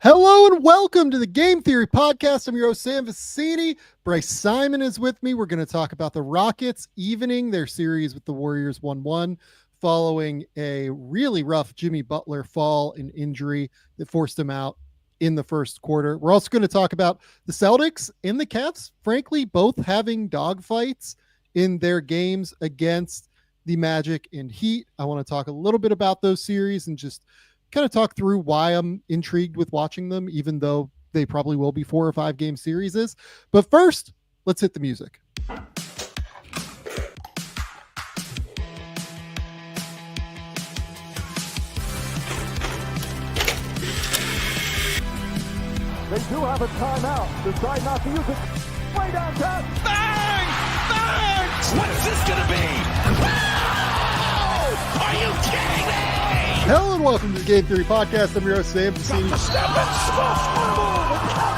Hello and welcome to the Game Theory Podcast. I'm your host, Sam Vecenie. Bryce Simon is with me. We're going to talk about the Rockets evening their series with the Warriors 1-1 following a really rough Jimmy Butler fall and injury that forced him out in the first quarter. We're also going to talk about the Celtics and the Cavs, frankly, both having dogfights in their games against the Magic and Heat. I want to talk a little bit about those series and just kind of talk through why I'm intrigued with watching them, even though they probably will be 4 or 5 game series. But first, let's hit the music. They do have a timeout. Decide not to use it. Way downtown. Bang! Bang! What's this going to be? Oh! Are you kidding me? Hello and welcome to the Game Theory Podcast. I'm your host, Sam Vecenie.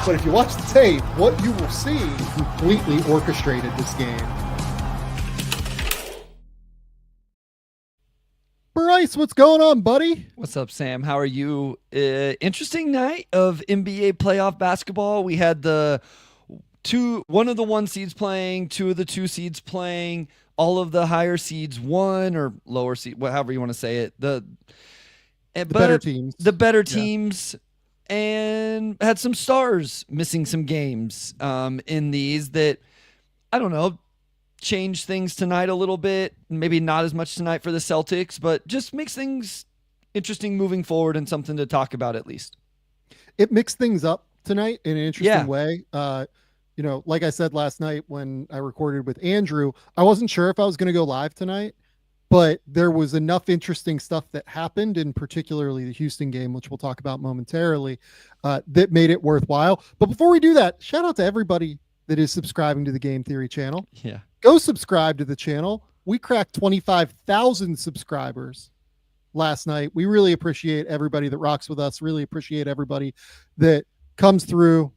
But if you watch the tape, what you will see completely orchestrated this game. Bryce, what's going on, buddy? What's up, Sam? How are you? Interesting night of NBA playoff basketball. We had one of the 1 seeds playing, 2 of the 2 seeds playing, all of the higher seeds won, or lower seed, however you want to say it. The better teams, and had some stars missing some games in these that, I don't know, change things tonight a little bit. Maybe not as much tonight for the Celtics, but just makes things interesting moving forward and something to talk about at least. It mixed things up tonight in an interesting way. Like I said last night when I recorded with Andrew, I wasn't sure if I was going to go live tonight, but there was enough interesting stuff that happened, in particularly the Houston game, which we'll talk about momentarily, that made it worthwhile. But before we do that, shout out to everybody that is subscribing to the Game Theory channel. Yeah. Go subscribe to the channel. We cracked 25,000 subscribers last night. We really appreciate everybody that rocks with us. Really appreciate everybody that comes through,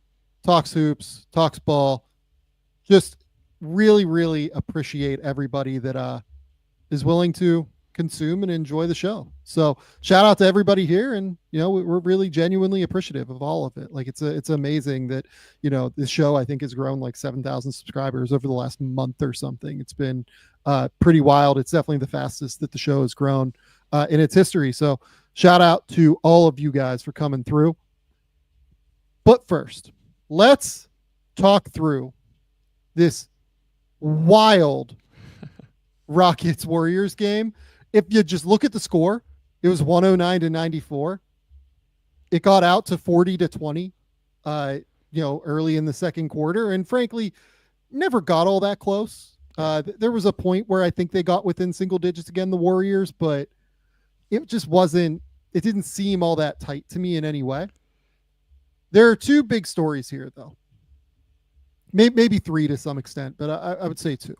talks hoops, talks ball. Just really, really appreciate everybody that is willing to consume and enjoy the show. So shout out to everybody here. And, we're really genuinely appreciative of all of it. Like it's amazing that, this show, I think, has grown like 7,000 subscribers over the last month or something. It's been pretty wild. It's definitely the fastest that the show has grown in its history. So shout out to all of you guys for coming through. But first, let's talk through this wild Rockets Warriors game. If you just look at the score, it was 109-94. It got out to 40-20, early in the second quarter, and frankly, never got all that close. There was a point where I think they got within single digits again, the Warriors, but it just wasn't. It didn't seem all that tight to me in any way. There are 2 big stories here, though. Maybe 3 to some extent, but I would say 2.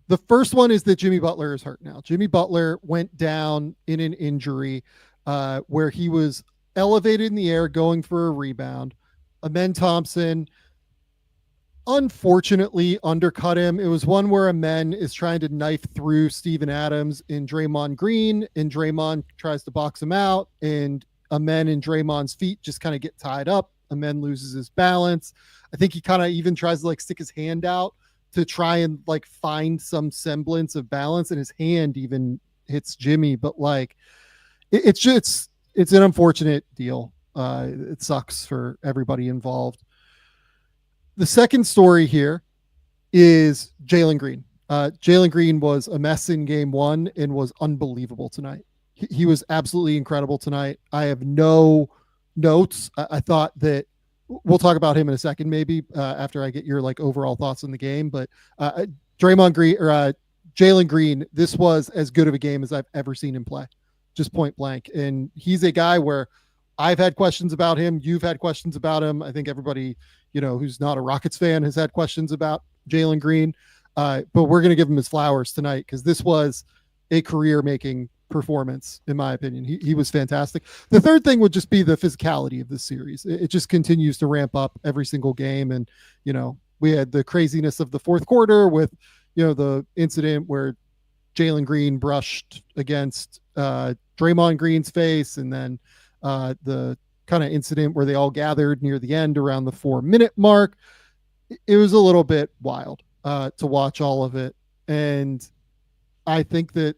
The first one is that Jimmy Butler is hurt now. Jimmy Butler went down in an injury where he was elevated in the air going for a rebound. Amen Thompson unfortunately undercut him. It was one where Amen is trying to knife through Steven Adams and Draymond Green, and Draymond tries to box him out, and Amen and Draymond's feet just kind of get tied up. Amen loses his balance. I think he kind of even tries to stick his hand out to try and find some semblance of balance, and his hand even hits Jimmy. But it's an unfortunate deal. It sucks for everybody involved. The second story here is Jalen Green. Jalen Green was a mess in game 1 and was unbelievable tonight. He was absolutely incredible tonight. I have no notes. I thought that we'll talk about him in a second, maybe after I get your overall thoughts on the game. But Jalen Green, this was as good of a game as I've ever seen him play, just point blank. And he's a guy where I've had questions about him. You've had questions about him. I think everybody, who's not a Rockets fan has had questions about Jalen Green. But we're going to give him his flowers tonight because this was a career-making performance, in my opinion. He was fantastic. The third thing would just be the physicality of this series. It just continues to ramp up every single game. And, we had the craziness of the fourth quarter with, the incident where Jalen Green brushed against Draymond Green's face, and then the kind of incident where they all gathered near the end around the 4-minute mark. It was a little bit wild to watch all of it. And I think that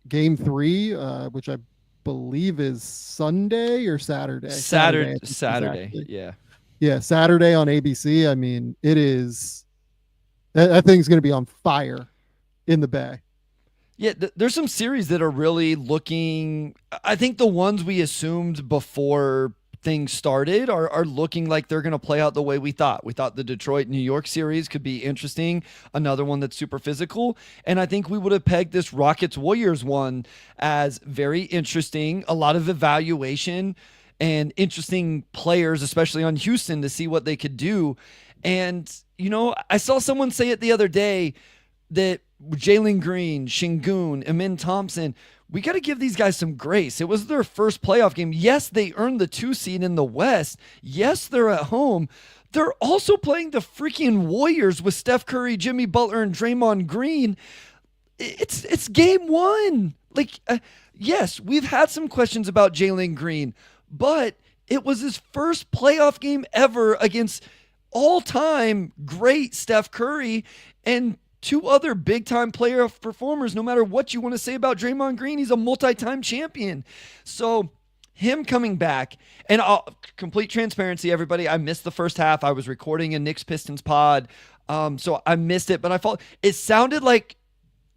game 3, which I believe is Sunday or Saturday. Saturday. Exactly. Yeah. Yeah. Saturday on ABC. I mean, it is, that thing's going to be on fire in the Bay. Yeah, there's some series that are really looking, I think the ones we assumed before things started are looking like they're going to play out the way we thought. We thought the Detroit-New York series could be interesting, another one that's super physical. And I think we would have pegged this Rockets-Warriors one as very interesting, a lot of evaluation and interesting players, especially on Houston, to see what they could do. And, you know, I saw someone say it the other day that Jalen Green, Şengün, Amin Thompson, we got to give these guys some grace. It was their first playoff game. Yes, they earned the 2 seed in the West. Yes, they're at home. They're also playing the freaking Warriors with Steph Curry, Jimmy Butler, and Draymond Green. It's game 1. Like, yes, we've had some questions about Jalen Green, but it was his first playoff game ever against all-time great Steph Curry and 2 other big-time playoff performers. No matter what you want to say about Draymond Green, he's a multi-time champion. So him coming back, and complete transparency, everybody, I missed the first half. I was recording a Knicks Pistons pod, so I missed it. But it sounded like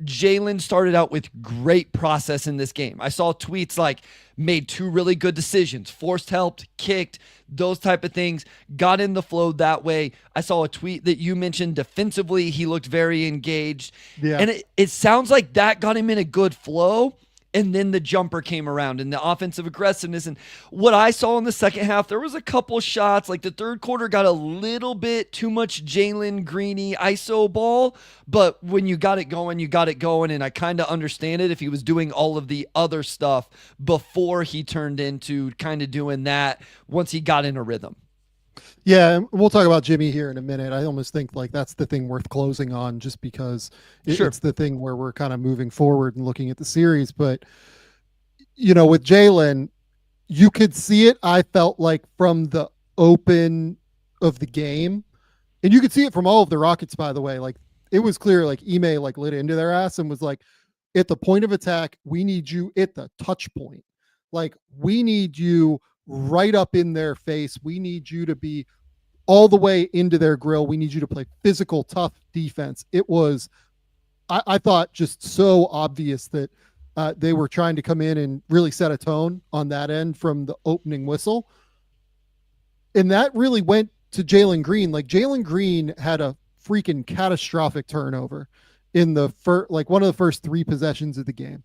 Jalen started out with great process in this game. I saw tweets like made 2 really good decisions, forced helped, kicked, those type of things, got in the flow that way. I saw a tweet that you mentioned defensively. He looked very engaged. Yeah. And it sounds like that got him in a good flow. And then the jumper came around and the offensive aggressiveness. And what I saw in the second half, there was a couple shots. Like the third quarter got a little bit too much Jalen Greeny ISO ball. But when you got it going, you got it going. And I kind of understand it if he was doing all of the other stuff before he turned into kind of doing that once he got in a rhythm. Yeah, we'll talk about Jimmy here in a minute. I almost think like that's the thing worth closing on just because it's the thing where we're kind of moving forward and looking at the series. But, you know, with Jalen, you could see it, I felt like, from the open of the game. And you could see it from all of the Rockets, by the way. Like, it was clear, like, Ime, like, lit into their ass and was like, at the point of attack, we need you at the touch point. Like, we need you right up in their face. We need you to be all the way into their grill. We need you to play physical, tough defense. It was, I thought, just so obvious that they were trying to come in and really set a tone on that end from the opening whistle. And that really went to Jalen Green. Like, Jalen Green had a freaking catastrophic turnover in the first, like one of the first 3 possessions of the game.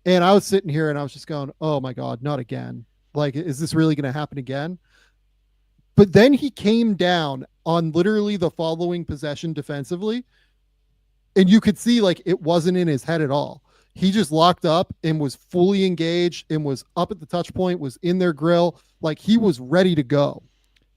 And I was sitting here and I was just going, oh my God, not again. Like, is this really going to happen again? But then he came down on literally the following possession defensively. And you could see, like, it wasn't in his head at all. He just locked up and was fully engaged and was up at the touch point, was in their grill. Like, he was ready to go.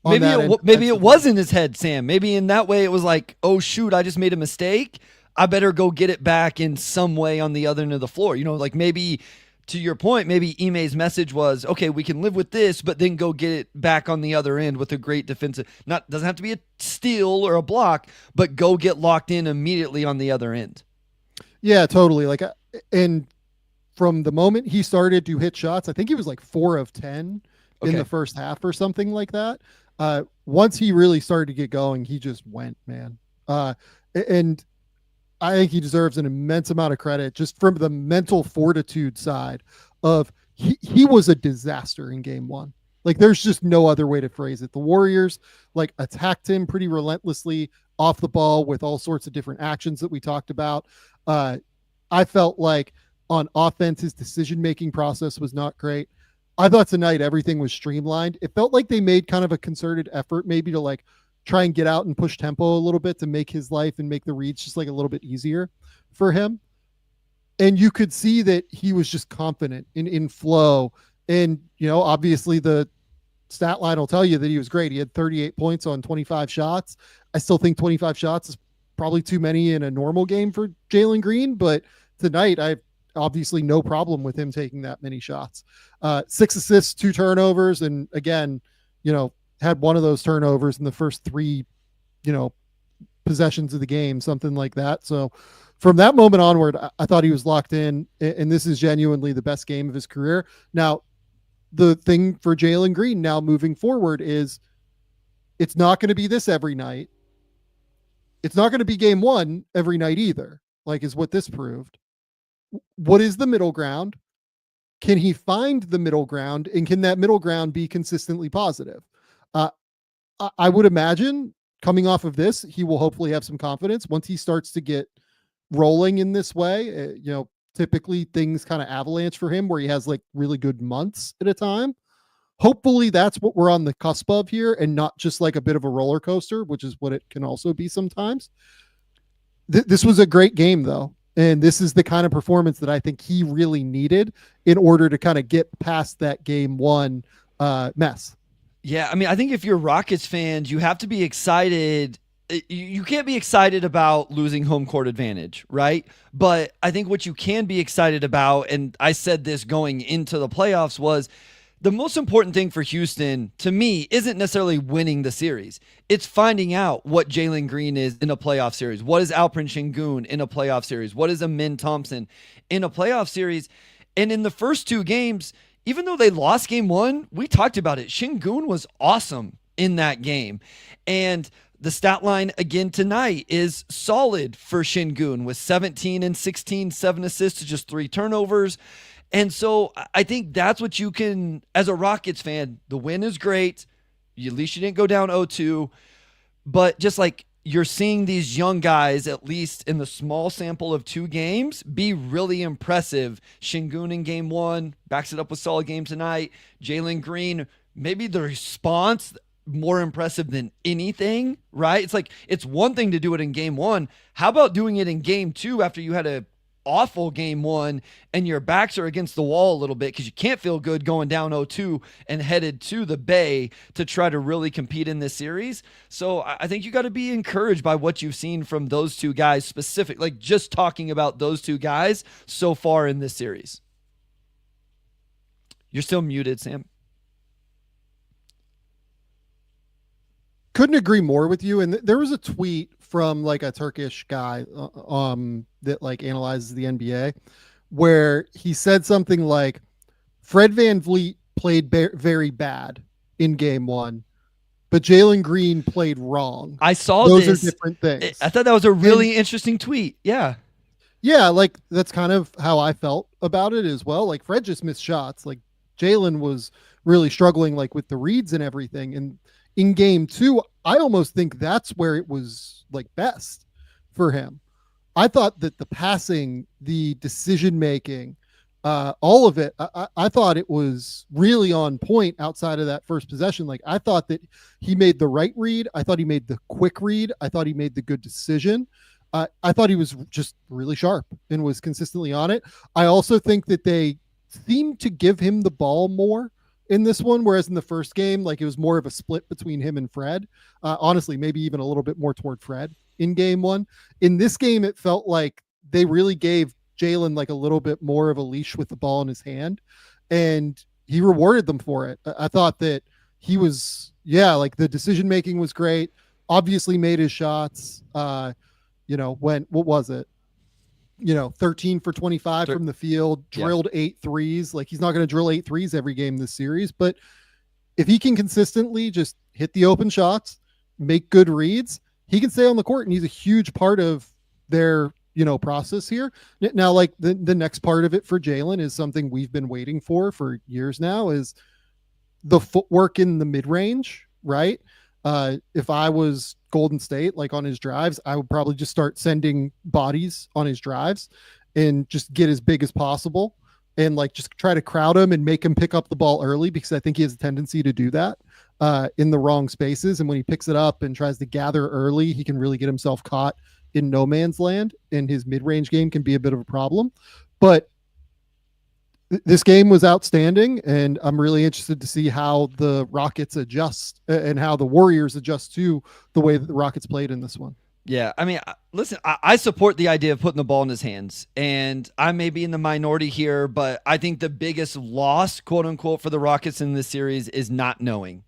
Maybe it was in his head, Sam. Maybe in that way it was like, oh, shoot, I just made a mistake. I better go get it back in some way on the other end of the floor. You know, like maybe, to your point, maybe Ime's message was, okay, we can live with this, but then go get it back on the other end with a great defensive. Doesn't have to be a steal or a block, but go get locked in immediately on the other end. Yeah, totally. Like, and from the moment he started to hit shots, I think he was like 4 of 10 in the first half or something like that. Once he really started to get going, he just went, man. And I think he deserves an immense amount of credit just from the mental fortitude side of he was a disaster in game 1. Like, there's just no other way to phrase it. The Warriors like attacked him pretty relentlessly off the ball with all sorts of different actions that we talked about. I felt like on offense, his decision-making process was not great. I thought tonight everything was streamlined. It felt like they made kind of a concerted effort maybe to like try and get out and push tempo a little bit to make his life and make the reads just like a little bit easier for him. And you could see that he was just confident in flow. And, you know, obviously the stat line will tell you that he was great. He had 38 points on 25 shots. I still think 25 shots is probably too many in a normal game for Jalen Green, but tonight I obviously no problem with him taking that many shots. 6 assists, 2 turnovers, and again, had one of those turnovers in the first 3, possessions of the game, something like that. So from that moment onward, I thought he was locked in, and this is genuinely the best game of his career. Now, the thing for Jalen Green now moving forward is it's not going to be this every night. It's not going to be game 1 every night either, like is what this proved. What is the middle ground? Can he find the middle ground, and can that middle ground be consistently positive? I would imagine coming off of this, he will hopefully have some confidence once he starts to get rolling in this way. Typically things kind of avalanche for him where he has like really good months at a time. Hopefully that's what we're on the cusp of here, and not just like a bit of a roller coaster, which is what it can also be sometimes. This was a great game though. And this is the kind of performance that I think he really needed in order to kind of get past that game 1 mess. Yeah, I mean, I think if you're Rockets fans, you have to be excited. You can't be excited about losing home court advantage, right? But I think what you can be excited about, and I said this going into the playoffs, was the most important thing for Houston, to me, isn't necessarily winning the series. It's finding out what Jalen Green is in a playoff series. What is Alperen Sengun in a playoff series? What is Amin Thompson in a playoff series? And in the first 2 games, even though they lost game 1, we talked about it. Sengun was awesome in that game. And the stat line again tonight is solid for Sengun with 17 and 16, 7 assists to just 3 turnovers. And so I think that's what you can, as a Rockets fan, the win is great. At least you didn't go down 0-2. But just like you're seeing these young guys, at least in the small sample of 2 games, be really impressive. Sengun in game 1 backs it up with solid game tonight. Jalen Green, maybe the response more impressive than anything, right? It's like, it's one thing to do it in game 1. How about doing it in game 2 after you had a awful game 1 and your backs are against the wall a little bit because you can't feel good going down 0-2 and headed to the Bay to try to really compete in this series. So I think you got to be encouraged by what you've seen from those 2 guys specific, like just talking about those 2 guys so far in this series. You're still muted, Sam. Couldn't agree more with you. And there was a tweet from like a Turkish guy that like analyzes the NBA where he said something like Fred VanVleet played very bad in game 1, but Jalen Green played wrong. I saw those this. are different things. I thought that was a really interesting tweet. Yeah. Yeah, like that's kind of how I felt about it as well. Like Fred just missed shots. Like Jalen was really struggling like with the reads and everything. And in game 2, I almost think that's where it was like best for him. I thought that the passing, the decision making, all of it, I thought it was really on point outside of that first possession. Like I thought that he made the right read. I thought he made the quick read. I thought he made the good decision. I thought he was just really sharp and was consistently on it. I also think that they seemed to give him the ball more in this one, whereas in the first game, like it was more of a split between him and Fred. Honestly, maybe even a little bit more toward Fred in game 1. In this game, it felt like they really gave Jalen like a little bit more of a leash with the ball in his hand, and he rewarded them for it. I thought that he was, like the decision making was great. Obviously made his shots. What was it? 13 for 25 from the field, drilled 8 threes. Like he's not going to drill 8 threes every game this series, but if he can consistently just hit the open shots, make good reads, he can stay on the court, and he's a huge part of their, process here. Now, like the next part of it for Jalen is something we've been waiting for years now, is the footwork in the mid range, right? If I was Golden State, like on his drives, I would probably just start sending bodies on his drives and just get as big as possible and like just try to crowd him and make him pick up the ball early, because I think he has a tendency to do that in the wrong spaces. And when he picks it up and tries to gather early, he can really get himself caught in no man's land, and his mid-range game can be a bit of a problem. But this game was outstanding, and I'm really interested to see how the Rockets adjust and how the Warriors adjust to the way that the Rockets played in this one. Yeah, I mean, listen, I support the idea of putting the ball in his hands, and I may be in the minority here, but I think the biggest loss, quote unquote, for the Rockets in this series is not knowing.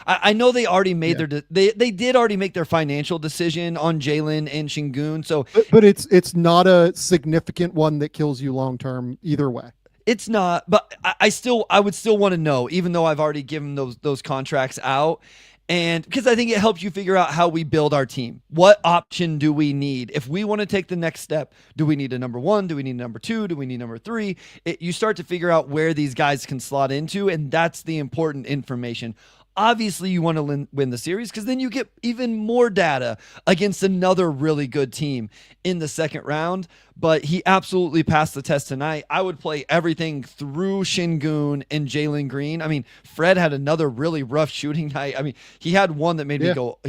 I know they already made they did already make their financial decision on Jalen and Şengün, so but it's not a significant one that kills you long term either way. it's not. But I would still want to know, even though I've already given those contracts out. And because I think it helps you figure out how we build our team. What option do we need? If we want to take the next step, do we need a number 1? Do we need a number 2? Do we need number 3? You start to figure out where these guys can slot into, and that's the important information. Obviously, you want to win the series because then you get even more data against another really good team in the second round. But he absolutely passed the test tonight. I would play everything through Şengün and Jalen Green. I mean, Fred had another really rough shooting night. I mean, he had one that made me go,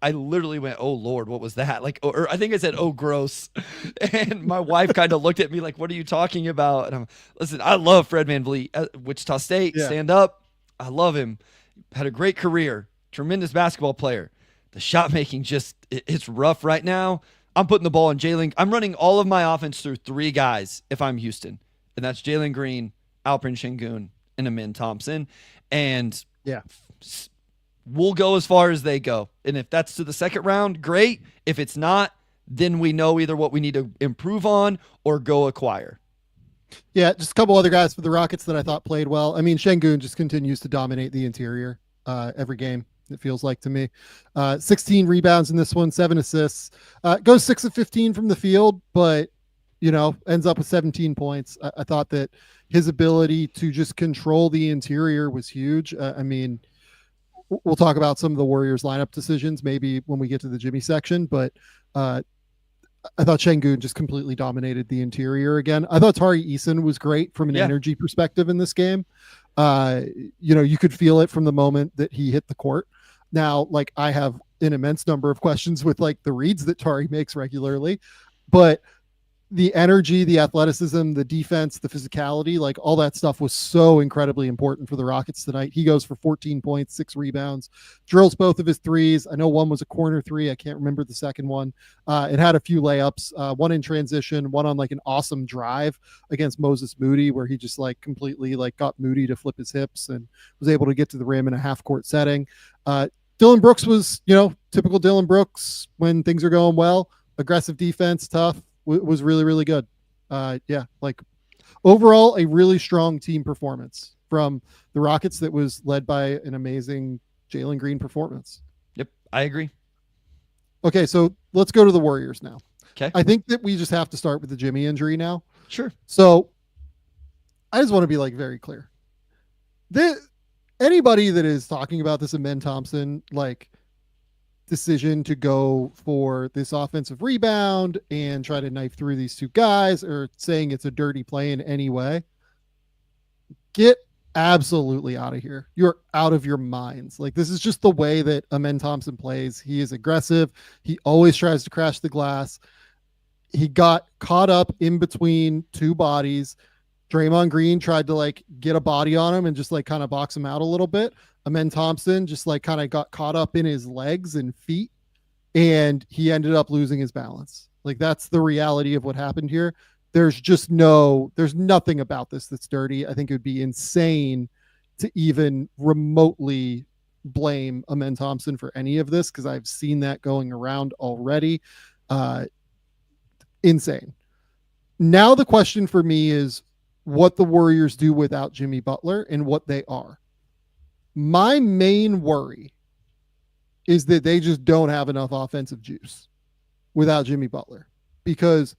I literally went, oh, Lord, what was that? Like, or I think I said, oh, gross. And my wife kind of looked at me like, what are you talking about? And listen, I love Fred VanVleet at Wichita State. Stand up. I love him. Had a great career, tremendous basketball player. The shot making it's rough right now. I'm putting the ball in Jalen. I'm running all of my offense through 3 guys if I'm Houston, and that's Jalen Green, Alperen Şengün, and Amin Thompson. And we'll go as far as they go. And if that's to the second round, great. If it's not, then we know either what we need to improve on or go acquire. Yeah, just a couple other guys for the Rockets that I thought played well. I mean, Şengün just continues to dominate the interior every game, it feels like to me. 16 rebounds in this one, 7 assists. Goes 6 of 15 from the field, but, ends up with 17 points. I thought that his ability to just control the interior was huge. I mean, we'll talk about some of the Warriors lineup decisions maybe when we get to the Jimmy section, but I thought Şengün just completely dominated the interior again. I thought Tari Eason was great from an energy perspective in this game. You could feel it from the moment that he hit the court. Now, like, I have an immense number of questions with like the reads that Tari makes regularly, but the energy, the athleticism, the defense, the physicality, like all that stuff was so incredibly important for the Rockets tonight. He goes for 14 points, 6 rebounds, drills both of his threes. I know one was a corner 3. I can't remember the second one. It had a few layups, one in transition, one on like an awesome drive against Moses Moody, where he just like completely like got Moody to flip his hips and was able to get to the rim in a half court setting. Dillon Brooks was, typical Dillon Brooks when things are going well, aggressive defense, tough. Was really, really good. Like overall, a really strong team performance from the Rockets that was led by an amazing Jalen Green performance. Yep, I agree. Okay, so let's go to the Warriors now. Okay. I think that we just have to start with the Jimmy injury now. Sure. So I just want to be like very clear. Anybody that is talking about this Amin Thompson, like, decision to go for this offensive rebound and try to knife through these 2 guys or saying it's a dirty play in any way, get absolutely out of here. You're out of your minds. Like, this is just the way that Amin Thompson plays. He is aggressive. He always tries to crash the glass. He got caught up in between 2 bodies. Draymond Green tried to like get a body on him and just like kind of box him out a little bit. Amin Thompson just like kind of got caught up in his legs and feet, and he ended up losing his balance. Like, that's the reality of what happened here. There's nothing about this that's dirty. I think it would be insane to even remotely blame Amin Thompson for any of this, because I've seen that going around already. Insane. Now the question for me is what the Warriors do without Jimmy Butler and what they are. My main worry is that they just don't have enough offensive juice without Jimmy Butler, because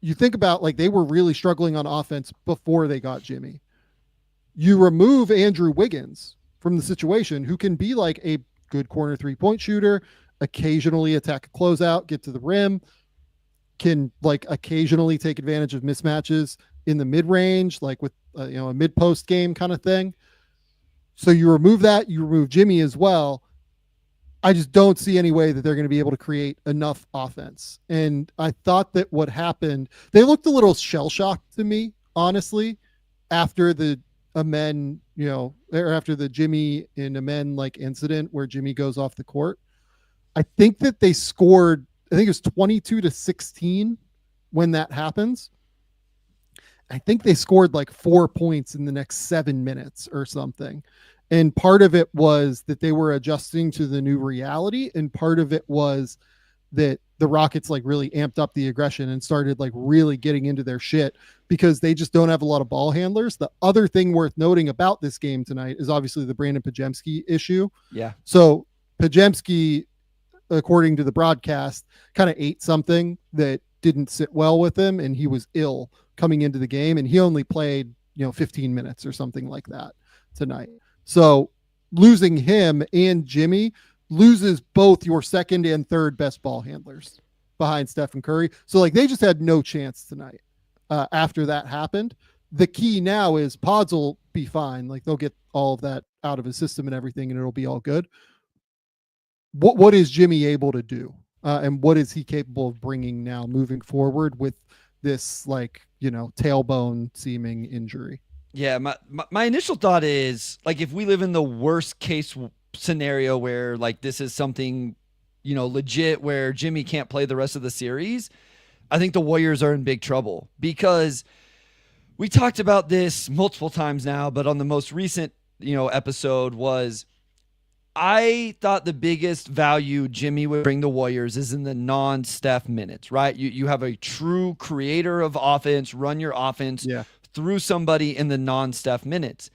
you think about, like, they were really struggling on offense before they got Jimmy. You remove Andrew Wiggins from the situation, who can be like a good corner 3-point shooter, occasionally attack a closeout, get to the rim, can like occasionally take advantage of mismatches in the mid range, like with a mid post game kind of thing. So you remove that, you remove Jimmy as well. I just don't see any way that they're going to be able to create enough offense. And I thought that what happened, they looked a little shell shocked to me, honestly, after the Amen, or after the Jimmy and Amen like incident where Jimmy goes off the court. I think that they scored, I think it was 22-16 when that happens. I think they scored like 4 points in the next 7 minutes or something. And part of it was that they were adjusting to the new reality. And part of it was that the Rockets like really amped up the aggression and started like really getting into their shit because they just don't have a lot of ball handlers. The other thing worth noting about this game tonight is obviously the Brandon Pajemski issue. Yeah. So Pajemski, according to the broadcast, kind of ate something that didn't sit well with him, and he was ill coming into the game, and he only played 15 minutes or something like that tonight. So losing him and Jimmy loses both your second and third best ball handlers behind Stephen Curry. So like they just had no chance tonight after that happened. The key now is Pods will be fine. Like they'll get all of that out of his system and everything, and it'll be all good. What is Jimmy able to do? And what is he capable of bringing now moving forward with this tailbone seeming injury? Yeah, my initial thought is like if we live in the worst case scenario where like this is something legit where Jimmy can't play the rest of the series, I think the Warriors are in big trouble because we talked about this multiple times now, but on the most recent episode was I thought the biggest value Jimmy would bring the Warriors is in the non-Steph minutes, right? You have a true creator of offense, run your offense through somebody in the non-Steph minutes.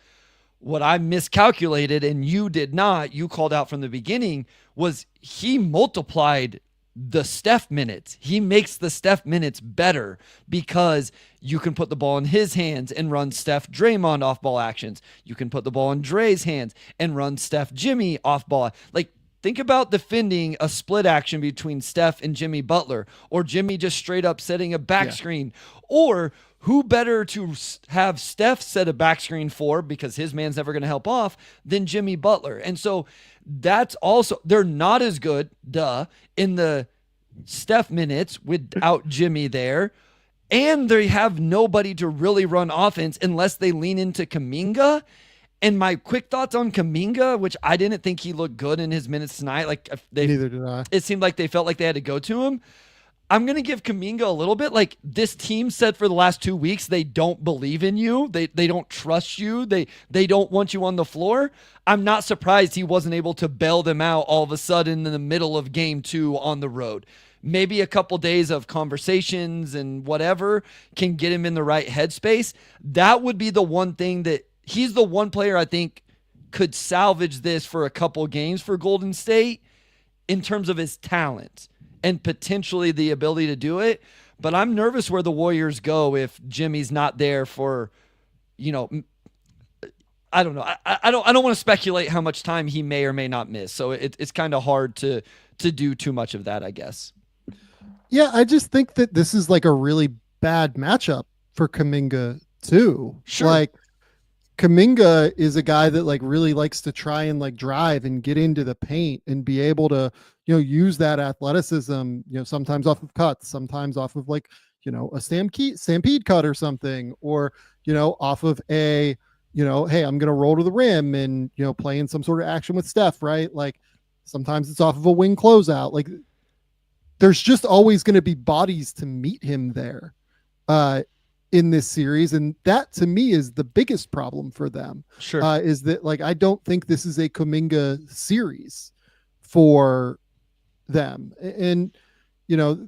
What I miscalculated, and you did not, you called out from the beginning, was he multiplied the Steph minutes. He makes the Steph minutes better because you can put the ball in his hands and run Steph Draymond off ball actions. You can put the ball in Dre's hands and run Steph Jimmy off ball. Like think about defending a split action between Steph and Jimmy Butler, or Jimmy just straight up setting a back screen, or who better to have Steph set a back screen for because his man's never going to help off than Jimmy Butler. And so that's also, they're not as good, in the Steph minutes without Jimmy there. And they have nobody to really run offense unless they lean into Kuminga. And my quick thoughts on Kuminga, which I didn't think he looked good in his minutes tonight. Like neither did I. It seemed like they felt like they had to go to him. I'm going to give Kuminga a little bit. Like this team said for the last 2 weeks, they don't believe in you. They don't trust you. They don't want you on the floor. I'm not surprised he wasn't able to bail them out all of a sudden in the middle of game 2 on the road. Maybe a couple days of conversations and whatever can get him in the right headspace. That would be the one thing that he's the one player I think could salvage this for a couple games for Golden State in terms of his talent and potentially the ability to do it. But I'm nervous where the Warriors go if Jimmy's not there for, I don't know. I don't want to speculate how much time he may or may not miss. So it's kind of hard to do too much of that, I guess. Yeah, I just think that this is like a really bad matchup for Kuminga too. Sure. Like Kuminga is a guy that like really likes to try and like drive and get into the paint and be able to, use that athleticism, sometimes off of cuts, sometimes off of like, a stampede cut or something, or, off of a, hey, I'm going to roll to the rim and, play in some sort of action with Steph, right? Like sometimes it's off of a wing closeout. Like there's just always going to be bodies to meet him there in this series. And that to me is the biggest problem for them. Sure. Is that like, I don't think this is a Kuminga series for them. And, their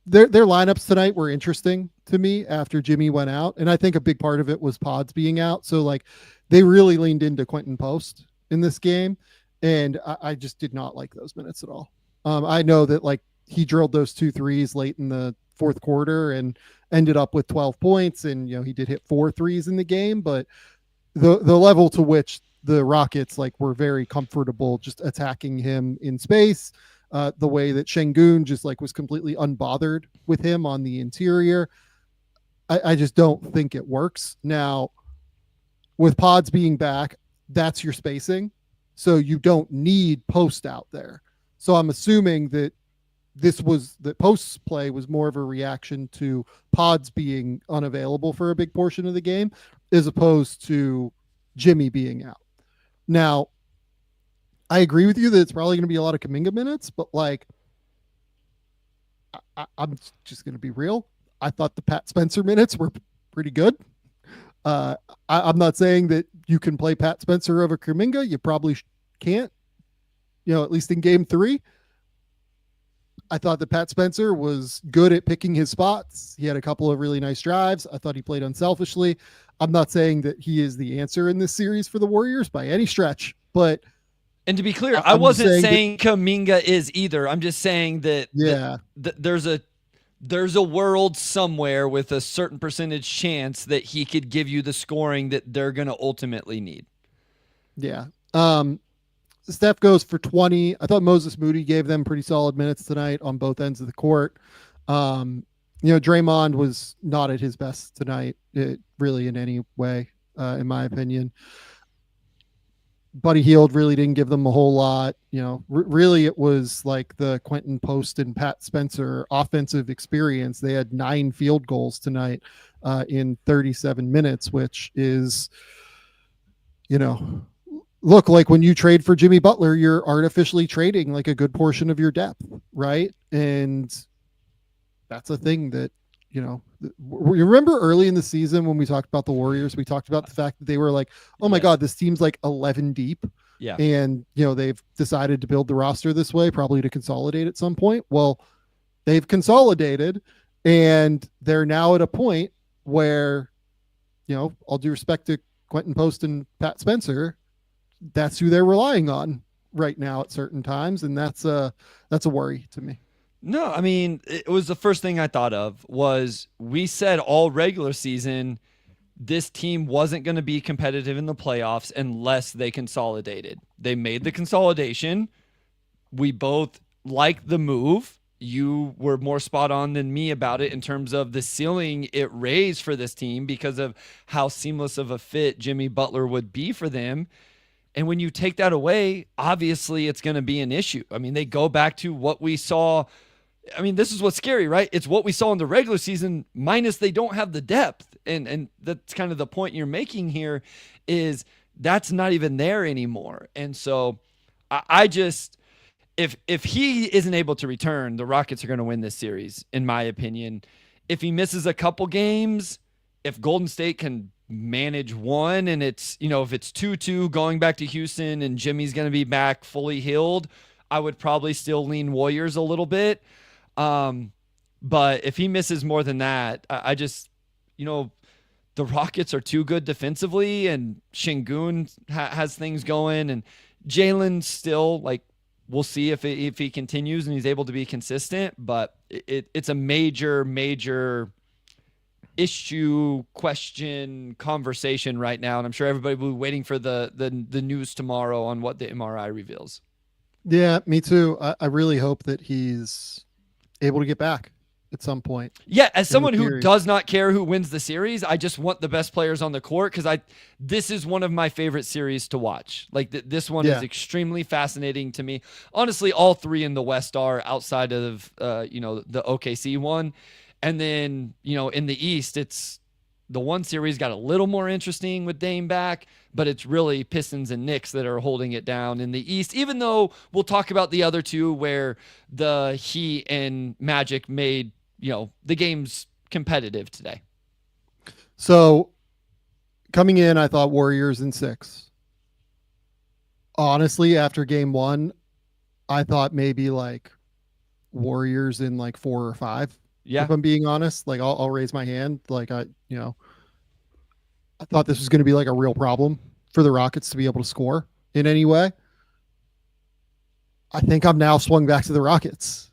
lineups tonight were interesting to me after Jimmy went out. And I think a big part of it was Pods being out. So like they really leaned into Quentin Post in this game. And I just did not like those minutes at all. I know that like he drilled those 2 threes late in the fourth quarter and ended up with 12 points. And, he did hit 4 threes in the game, but the level to which the Rockets like were very comfortable just attacking him in space, the way that Şengün just like was completely unbothered with him on the interior. I just don't think it works. Now with Pods being back, that's your spacing. So you don't need Post out there. So I'm assuming that Post's play was more of a reaction to Pods being unavailable for a big portion of the game, as opposed to Jimmy being out. Now, I agree with you that it's probably going to be a lot of Kuminga minutes, but like, I'm just going to be real. I thought the Pat Spencer minutes were pretty good. I'm not saying that you can play Pat Spencer over Kuminga. You probably can't, at least in game 3. I thought that Pat Spencer was good at picking his spots. He had a couple of really nice drives. I thought he played unselfishly. I'm not saying that he is the answer in this series for the Warriors by any stretch, but and to be clear, I wasn't saying Kuminga is either. I'm just saying that, that there's a world somewhere with a certain percentage chance that he could give you the scoring that they're going to ultimately need. Yeah. Steph goes for 20. I thought Moses Moody gave them pretty solid minutes tonight on both ends of the court. Draymond was not at his best tonight, really in any way, in my opinion. Buddy Hield really didn't give them a whole lot. Really it was like the Quentin Post and Pat Spencer offensive experience. They had 9 field goals tonight in 37 minutes, which is, look, like when you trade for Jimmy Butler, you're artificially trading like a good portion of your depth, right? And that's a thing that, you remember early in the season when we talked about the Warriors, we talked about the fact that they were like, oh my God, this team's like 11 deep. Yeah. And, they've decided to build the roster this way, probably to consolidate at some point. Well, they've consolidated and they're now at a point where, all due respect to Quentin Post and Pat Spencer, that's who they're relying on right now at certain times. And that's a worry to me. No, I mean, it was the first thing I thought of was we said all regular season, this team wasn't going to be competitive in the playoffs unless they consolidated. They made the consolidation. We both liked the move. You were more spot on than me about it in terms of the ceiling it raised for this team because of how seamless of a fit Jimmy Butler would be for them. And when you take that away, obviously it's going to be an issue. I mean, they go back to what we saw. I mean, this is what's scary, right? It's what we saw in the regular season, minus they don't have the depth. And that's kind of the point you're making here is that's not even there anymore. And so I just, if he isn't able to return, the Rockets are going to win this series, in my opinion. If he misses a couple games, if Golden State can manage one and it's, if it's 2-2 going back to Houston and Jimmy's going to be back fully healed, I would probably still lean Warriors a little bit. But if he misses more than that, I just, the Rockets are too good defensively and Şengün has things going and Jalen still, like, we'll see if he continues and he's able to be consistent, but it's a major issue, question, conversation right now. And I'm sure everybody will be waiting for the news tomorrow on what the MRI reveals. Yeah, me too. I really hope that he's able to get back at some point. Yeah, as someone who does not care who wins the series, I just want the best players on the court because this is one of my favorite series to watch. Like this one is extremely fascinating to me. Honestly, all 3 in the West are outside of the OKC one. And then, in the East, it's the one series got a little more interesting with Dame back, but it's really Pistons and Knicks that are holding it down in the East, even though we'll talk about the other 2 where the Heat and Magic made, the games competitive today. So coming in, I thought Warriors in 6. Honestly, after game 1, I thought maybe like Warriors in like 4 or 5. Yeah. If I'm being honest, like I'll raise my hand. Like I thought this was going to be like a real problem for the Rockets to be able to score in any way. I think I'm now swung back to the Rockets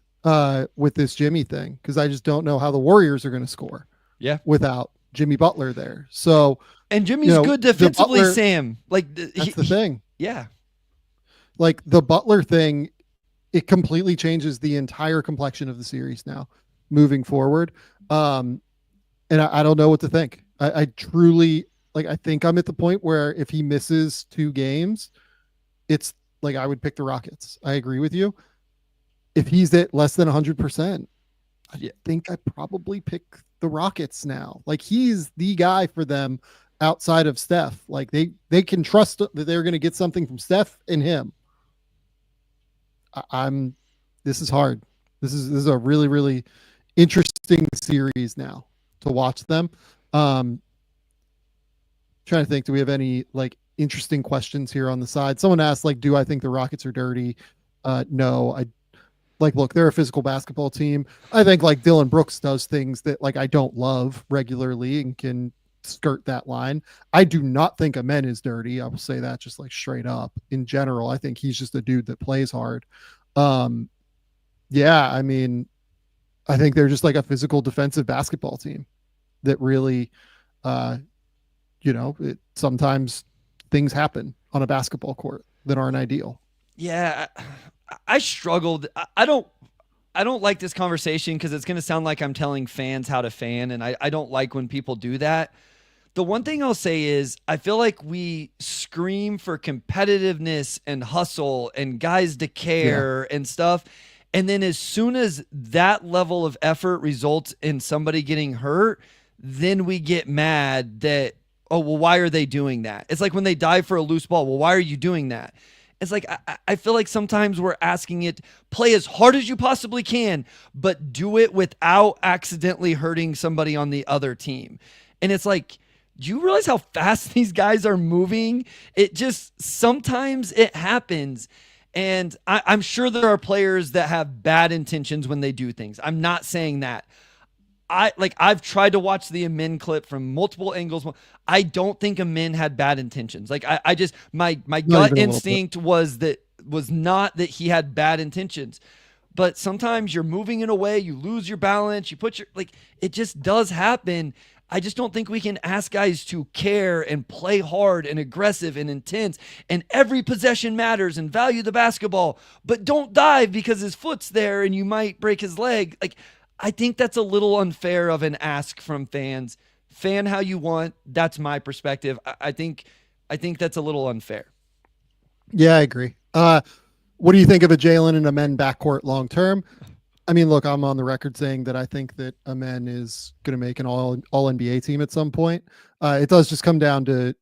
with this Jimmy thing because I just don't know how the Warriors are going to score. Yeah. Without Jimmy Butler there. So and Jimmy's good defensively, Butler, Sam. Like that's the thing. Yeah. Like the Butler thing, it completely changes the entire complexion of the series now. Moving forward. And I don't know what to think. I truly, like, I think I'm at the point where if he misses 2 games, it's like, I would pick the Rockets. I agree with you. If he's at less than 100%, I think I probably pick the Rockets now. Like, he's the guy for them outside of Steph. Like they can trust that they're going to get something from Steph and him. I'm this is hard. This is a really, really interesting series now to watch them. Trying to think, do we have any like interesting questions here on the side? Someone asked, like, do I think the Rockets are dirty? No, I like, look, they're a physical basketball team. I think like Dylan Brooks does things that like I don't love regularly and can skirt that line. I do not think Amen is dirty. I will say that just like straight up. In general, I think he's just a dude that plays hard. Yeah, I mean, I think they're just like a physical defensive basketball team that really, sometimes things happen on a basketball court that aren't ideal. Yeah, I struggled. I don't like this conversation because it's going to sound like I'm telling fans how to fan, and I don't like when people do that. The one thing I'll say is I feel like we scream for competitiveness and hustle and guys to care and stuff. And then as soon as that level of effort results in somebody getting hurt, then we get mad that, oh, well, why are they doing that? It's like when they dive for a loose ball. Well, why are you doing that? It's like I feel like sometimes we're asking it, play as hard as you possibly can, but do it without accidentally hurting somebody on the other team. And it's like, do you realize how fast these guys are moving? It just, sometimes it happens. And I'm sure there are players that have bad intentions when they do things. I'm not saying that. I've tried to watch the Amin clip from multiple angles. I don't think Amin had bad intentions. Like I just, my gut instinct was not that he had bad intentions. But sometimes you're moving in a way, you lose your balance, you put your, like, it just does happen. I just don't think we can ask guys to care and play hard and aggressive and intense and every possession matters and value the basketball, but don't dive because his foot's there and you might break his leg. Like, I think that's a little unfair of an ask from fans. Fan how you want. That's my perspective. I think that's a little unfair. Yeah, I agree. What do you think of a Jalen and Amen backcourt long term? I mean, look, I'm on the record saying that I think that Amen is going to make an all NBA team at some point. It does just come down to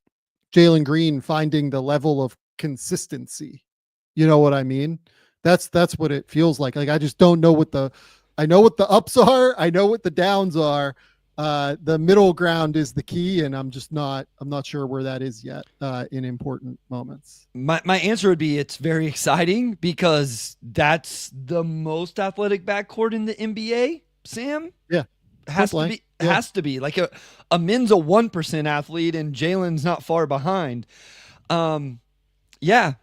Jalen Green finding the level of consistency. You know what I mean? That's what it feels like. Like, I just don't know I know what the ups are. I know what the downs are. The middle ground is the key, and I'm not sure where that is yet in important moments. My answer would be it's very exciting because that's the most athletic backcourt in the NBA, Sam. Yeah. Has to be. Like a Min's a 1% athlete and Jalen's not far behind. Yeah.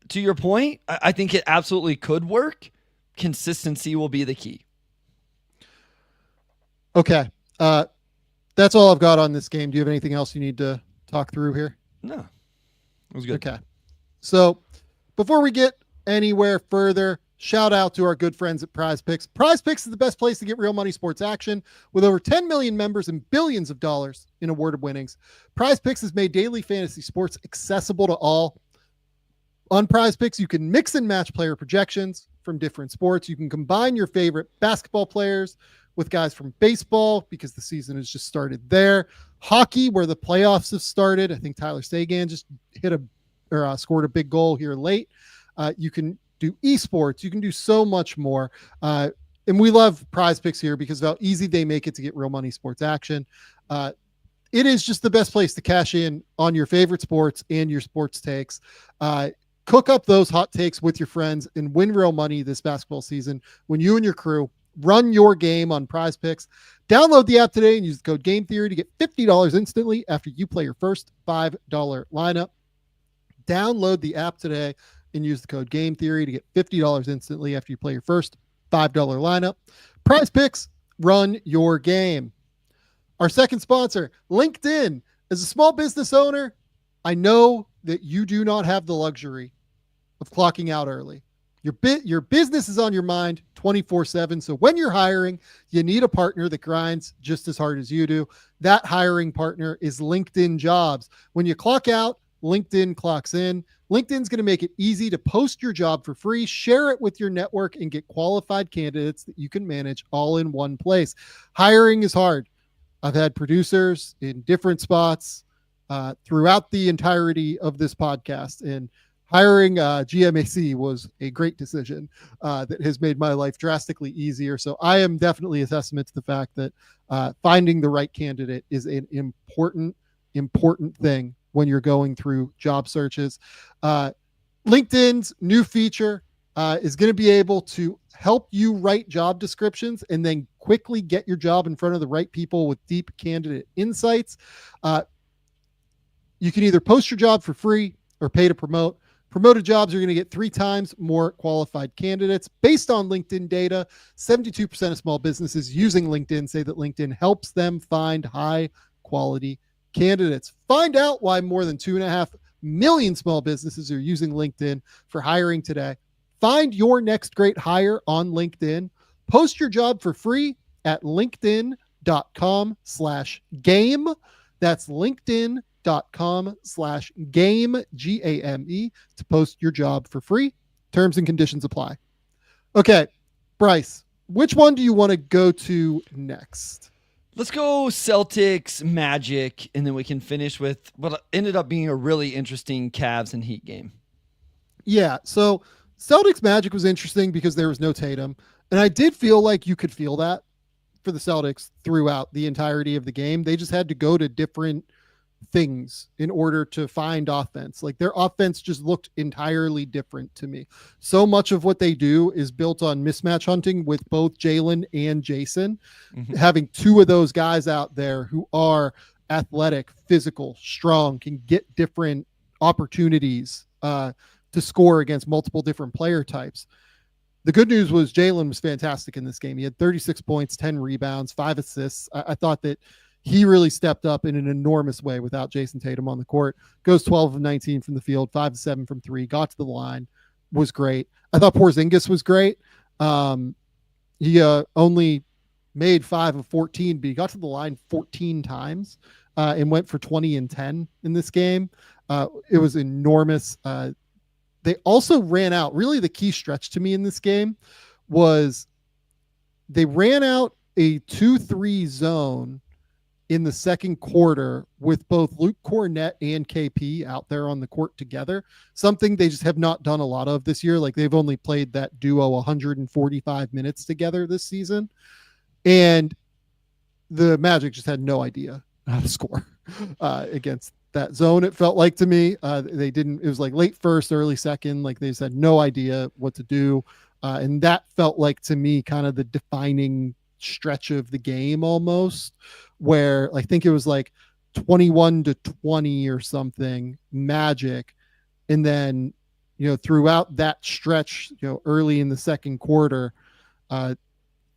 To your point, I think it absolutely could work. Consistency will be the key. Okay. That's all I've got on this game. Do you have anything else you need to talk through here? No. It was good. Okay. So before we get anywhere further, shout out to our good friends at PrizePicks. PrizePicks is the best place to get real money sports action with over 10 million members and billions of dollars in awarded winnings. PrizePicks has made daily fantasy sports accessible to all. On PrizePicks, you can mix and match player projections from different sports. You can combine your favorite basketball players with guys from baseball because the season has just started there. Hockey, where the playoffs have started. I think Tyler Seguin just scored a big goal here late. You can do esports. You can do so much more. And we love PrizePicks here because of how easy they make it to get real money sports action. It is just the best place to cash in on your favorite sports and your sports takes. Cook up those hot takes with your friends and win real money this basketball season when you and your crew run your game on PrizePicks. Download the app today and use the code GameTheory to get $50 instantly after you play your first $5 lineup. Download the app today and use the code GameTheory to get $50 instantly after you play your first $5 lineup. PrizePicks, run your game. Our second sponsor, LinkedIn. As a small business owner, I know that you do not have the luxury of clocking out early. Your business is on your mind 24/7. So when you're hiring, you need a partner that grinds just as hard as you do. That hiring partner is LinkedIn Jobs. When you clock out, LinkedIn clocks in. LinkedIn's going to make it easy to post your job for free, share it with your network, and get qualified candidates that you can manage all in one place. Hiring is hard. I've had producers in different spots throughout the entirety of this podcast, and hiring GMAC was a great decision that has made my life drastically easier. So I am definitely a testament to the fact that finding the right candidate is an important thing when you're going through job searches. LinkedIn's new feature is going to be able to help you write job descriptions and then quickly get your job in front of the right people with deep candidate insights. You can either post your job for free or pay to promote. Promoted jobs are going to get 3 times more qualified candidates. Based on LinkedIn data, 72% of small businesses using LinkedIn say that LinkedIn helps them find high quality candidates. Find out why more than 2.5 million small businesses are using LinkedIn for hiring today. Find your next great hire on LinkedIn. Post your job for free at linkedin.com/game. That's linkedin.com/game, GAME, to post your job for free. Terms and conditions apply. Okay, Bryce, which one do you want to go to next? Let's go Celtics, Magic, and then we can finish with what ended up being a really interesting Cavs and Heat game. Yeah, so Celtics Magic was interesting because there was no Tatum. And I did feel like you could feel that for the Celtics throughout the entirety of the game. They just had to go to different things in order to find offense. Like their offense just looked entirely different to me. So much of what they do is built on mismatch hunting with both Jalen and Jason. Having 2 of those guys out there who are athletic, physical, strong, can get different opportunities to score against multiple different player types. The good news was Jalen was fantastic in this game. He had 36 points, 10 rebounds, 5 assists. I thought that he really stepped up in an enormous way without Jason Tatum on the court. Goes 12 of 19 from the field, 5 of 7 from 3, got to the line, was great. I thought Porzingis was great. He only made 5 of 14, but he got to the line 14 times and went for 20 and 10 in this game. It was enormous. They also ran out. Really, the key stretch to me in this game was they ran out a 2-3 zone in the second quarter with both Luke Cornett and KP out there on the court together, something they just have not done a lot of this year. Like they've only played that duo 145 minutes together this season. And the Magic just had no idea how to score against that zone. It felt like to me, they didn't, it was like late first, early second, like they just had no idea what to do. And that felt like to me kind of the defining stretch of the game almost, where I think it was like 21-20 or something Magic. And then, throughout that stretch, early in the second quarter,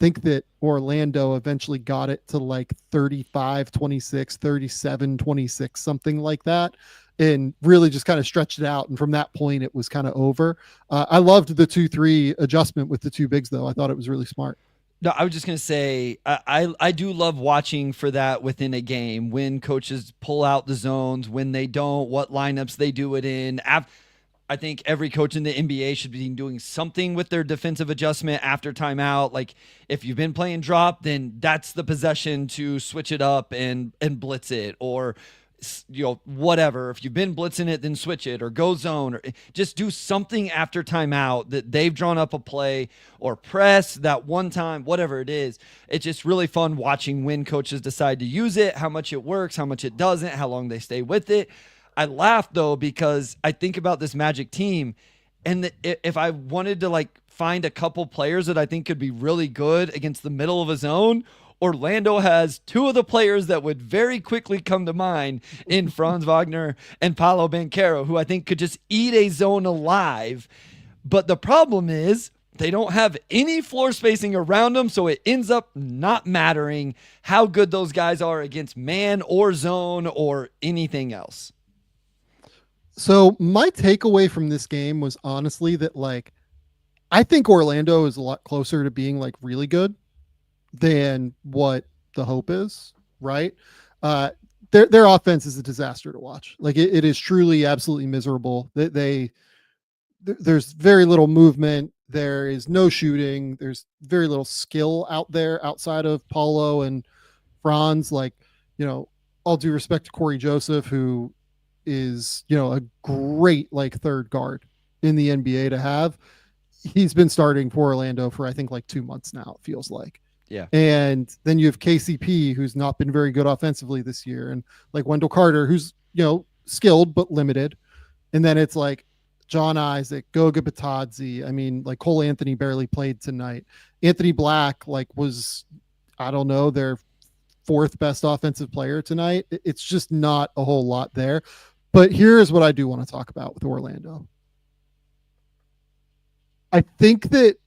think that Orlando eventually got it to like 35-26, 37-26, something like that, and really just kind of stretched it out. And from that point, it was kind of over. I loved the 2-3 adjustment with the 2 bigs, though. I thought it was really smart. No, I was just going to say, I do love watching for that within a game, when coaches pull out the zones, when they don't, what lineups they do it in. I think every coach in the NBA should be doing something with their defensive adjustment after timeout. Like if you've been playing drop, then that's the possession to switch it up and blitz it, or whatever. If you've been blitzing it, then switch it or go zone, or just do something after timeout that they've drawn up a play, or press that one time, whatever it is. It's just really fun watching when coaches decide to use it, how much it works, how much it doesn't, how long they stay with it. I laugh though, because I think about this Magic team, and if I wanted to find a couple players that I think could be really good against the middle of a zone, Orlando has 2 of the players that would very quickly come to mind in Franz Wagner and Paolo Banchero, who I think could just eat a zone alive. But the problem is they don't have any floor spacing around them, so it ends up not mattering how good those guys are against man or zone or anything else. So my takeaway from this game was honestly that I think Orlando is a lot closer to being really good than what the hope is, right? Their offense is a disaster to watch. It is truly absolutely miserable. There's very little movement. There is no shooting. There's very little skill out there outside of Paulo and Franz. All due respect to Corey Joseph, who is, a great like third guard in the NBA to have. He's been starting for Orlando for I think like 2 months now, it feels like. Yeah. And then you have KCP, who's not been very good offensively this year, and like Wendell Carter, who's, skilled but limited. And then it's like John Isaac, Goga Batadze. I mean, like Cole Anthony barely played tonight. Anthony Black, was, I don't know, their fourth best offensive player tonight. It's just not a whole lot there. But here's what I do want to talk about with Orlando. I think that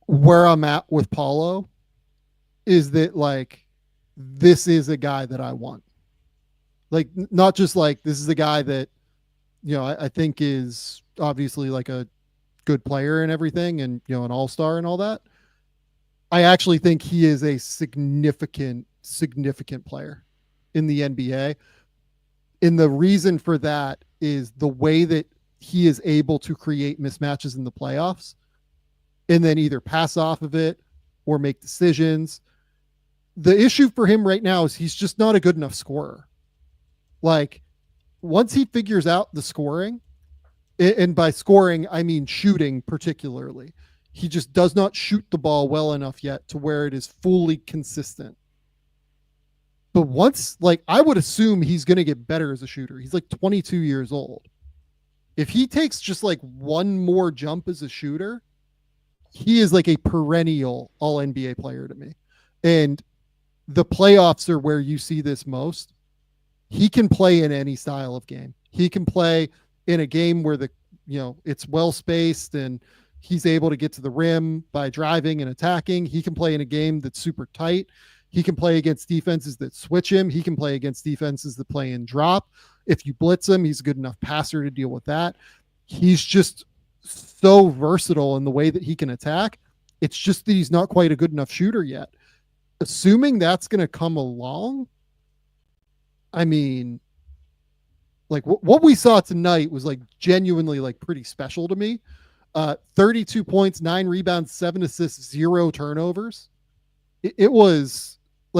where I'm at with Paolo is that this is a guy that I want. Not just this is a guy that, I think is obviously a good player and everything, and, an all-star and all that. I actually think he is a significant player in the NBA. And the reason for that is the way that he is able to create mismatches in the playoffs and then either pass off of it or make decisions. The issue for him right now is he's just not a good enough scorer. Once he figures out the scoring, and by scoring, I mean shooting particularly, he just does not shoot the ball well enough yet to where it is fully consistent. But once, I would assume he's going to get better as a shooter. He's 22 years old. If he takes just one more jump as a shooter, he is a perennial all NBA player to me. And the playoffs are where you see this most. He can play in any style of game. He can play in a game where it's well spaced and he's able to get to the rim by driving and attacking. He can play in a game that's super tight. He can play against defenses that switch him. He can play against defenses that play in drop. If you blitz him, he's a good enough passer to deal with that. He's just so versatile in the way that he can attack. It's just that he's not quite a good enough shooter yet. Assuming that's going to come along, I mean, what we saw tonight was genuinely pretty special to me. 32 points, 9 rebounds, 7 assists, 0 turnovers. It was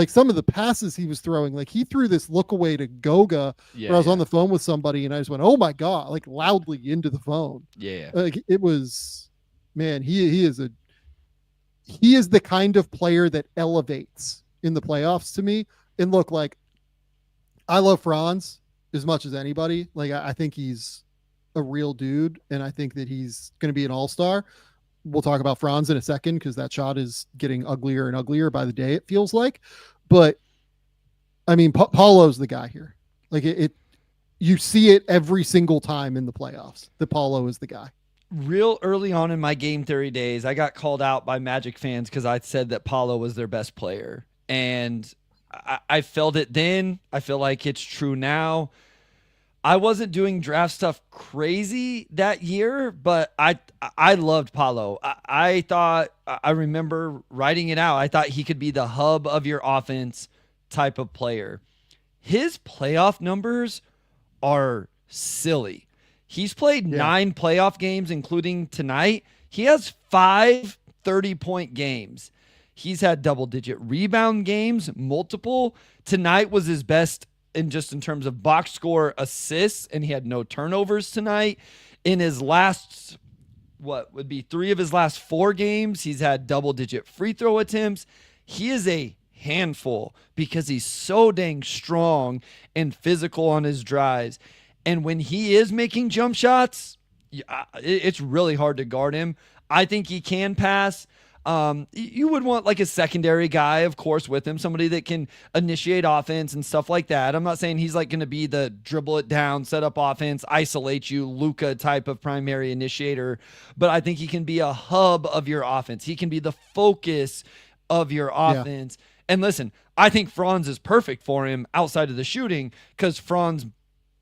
some of the passes he was throwing, he threw this look away to Goga where I was on the phone with somebody and I just went, oh my God, loudly into the phone. Yeah. It was, man, he is the kind of player that elevates in the playoffs to me. And look, I love Franz as much as anybody. I think he's a real dude and I think that he's going to be an all-star. We'll talk about Franz in a second because that shot is getting uglier and uglier by the day, it feels like. But I mean, Paulo's the guy here. You see it every single time in the playoffs that Paolo is the guy. Real early on in my game theory days, I got called out by Magic fans because I said that Paolo was their best player. And I felt it then. I feel like it's true now. I wasn't doing draft stuff crazy that year, but I loved Paolo. I thought, I remember writing it out. I thought he could be the hub of your offense type of player. His playoff numbers are silly. He's played 9 playoff games, including tonight. He has 5 30-point games. He's had double-digit rebound games, multiple. Tonight was his best in terms of box score assists, and he had no turnovers tonight. In his last, what would be 3 of his last 4 games, he's had double-digit free throw attempts. He is a handful because he's so dang strong and physical on his drives. And when he is making jump shots, it's really hard to guard him. I think he can pass. You would want a secondary guy, of course, with him, somebody that can initiate offense and stuff like that. I'm not saying he's going to be the dribble it down, set up offense, isolate you, Luka type of primary initiator, but I think he can be a hub of your offense. He can be the focus of your offense. Yeah. And listen, I think Franz is perfect for him outside of the shooting because Franz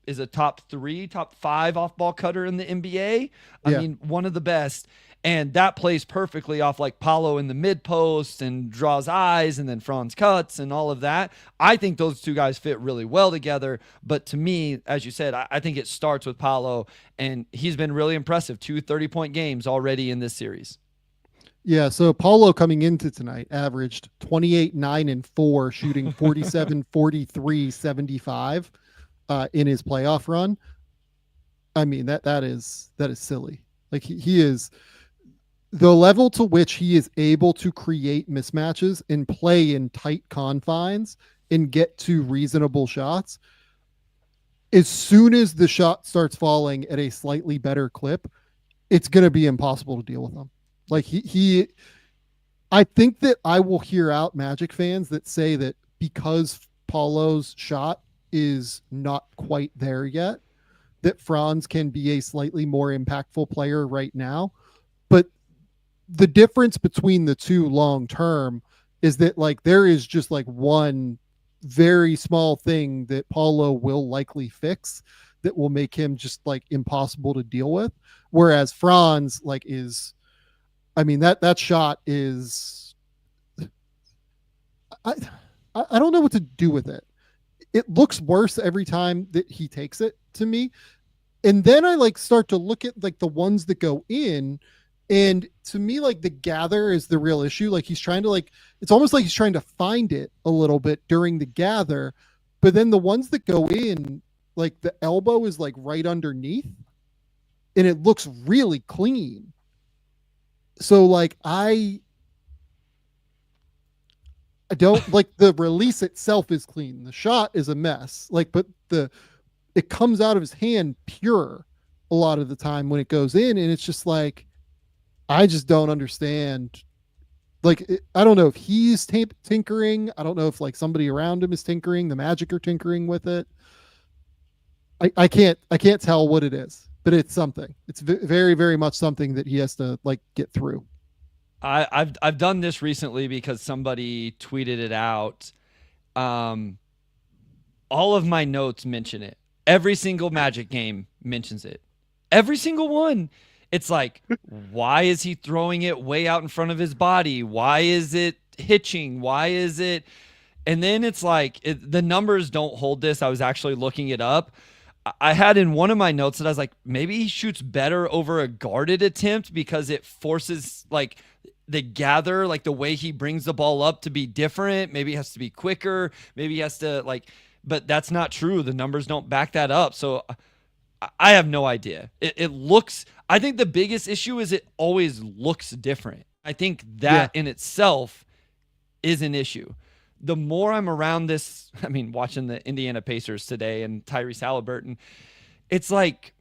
is a top 3, top 5 off-ball cutter in the NBA. I mean, one of the best. And that plays perfectly off Paolo in the mid post and draws eyes and then Franz cuts and all of that. I think those two guys fit really well together. But to me, as you said, I think it starts with Paolo, and he's been really impressive. 2 30-point games already in this series. Yeah, so Paolo coming into tonight averaged 28, 9, and 4, shooting 47, 43, 75. in his playoff run. I mean, that is silly. Like he is the level to which he is able to create mismatches and play in tight confines and get to reasonable shots. As soon as the shot starts falling at a slightly better clip, it's going to be impossible to deal with him. Like I think that I will hear out Magic fans that say that because Paulo's shot is not quite there yet, that Franz can be a slightly more impactful player right now. But the difference between the two long term is that like there is just like one very small thing that Paolo will likely fix that will make him just like impossible to deal with. Whereas Franz like is, I mean, that shot is, I don't know what to do with it. It looks worse every time that he takes it to me. And then I like start to look at like the ones that go in, and to me, like the gather is the real issue. Like he's trying to like, it's almost like he's trying to find it a little bit during the gather, but then the ones that go in, like the elbow is like right underneath and it looks really clean. So like I don't like the release itself is clean. The shot is a mess. Like, but it comes out of his hand pure a lot of the time when it goes in. And it's just like, I just don't understand. Like, I don't know if he's tinkering. I don't know if like somebody around him is tinkering. The Magic are tinkering with it. I can't tell what it is, but it's something. It's very, very much something that he has to like get through. I've done this recently because somebody tweeted it out. All of my notes mention it. Every single Magic game mentions it. Every single one. It's like, why is he throwing it way out in front of his body? Why is it hitching? Why is it? And then it's like, the numbers don't hold this. I was actually looking it up. I had in one of my notes that I was like, maybe he shoots better over a guarded attempt because it forces like the gather, like the way he brings the ball up to be different. Maybe it has to be quicker. Maybe he has to like, but that's not true. The numbers don't back that up. So I have no idea. It looks, I think the biggest issue is it always looks different. I think that in itself is an issue. The more I'm around this, I mean, watching the Indiana Pacers today and Tyrese Halliburton, it's like,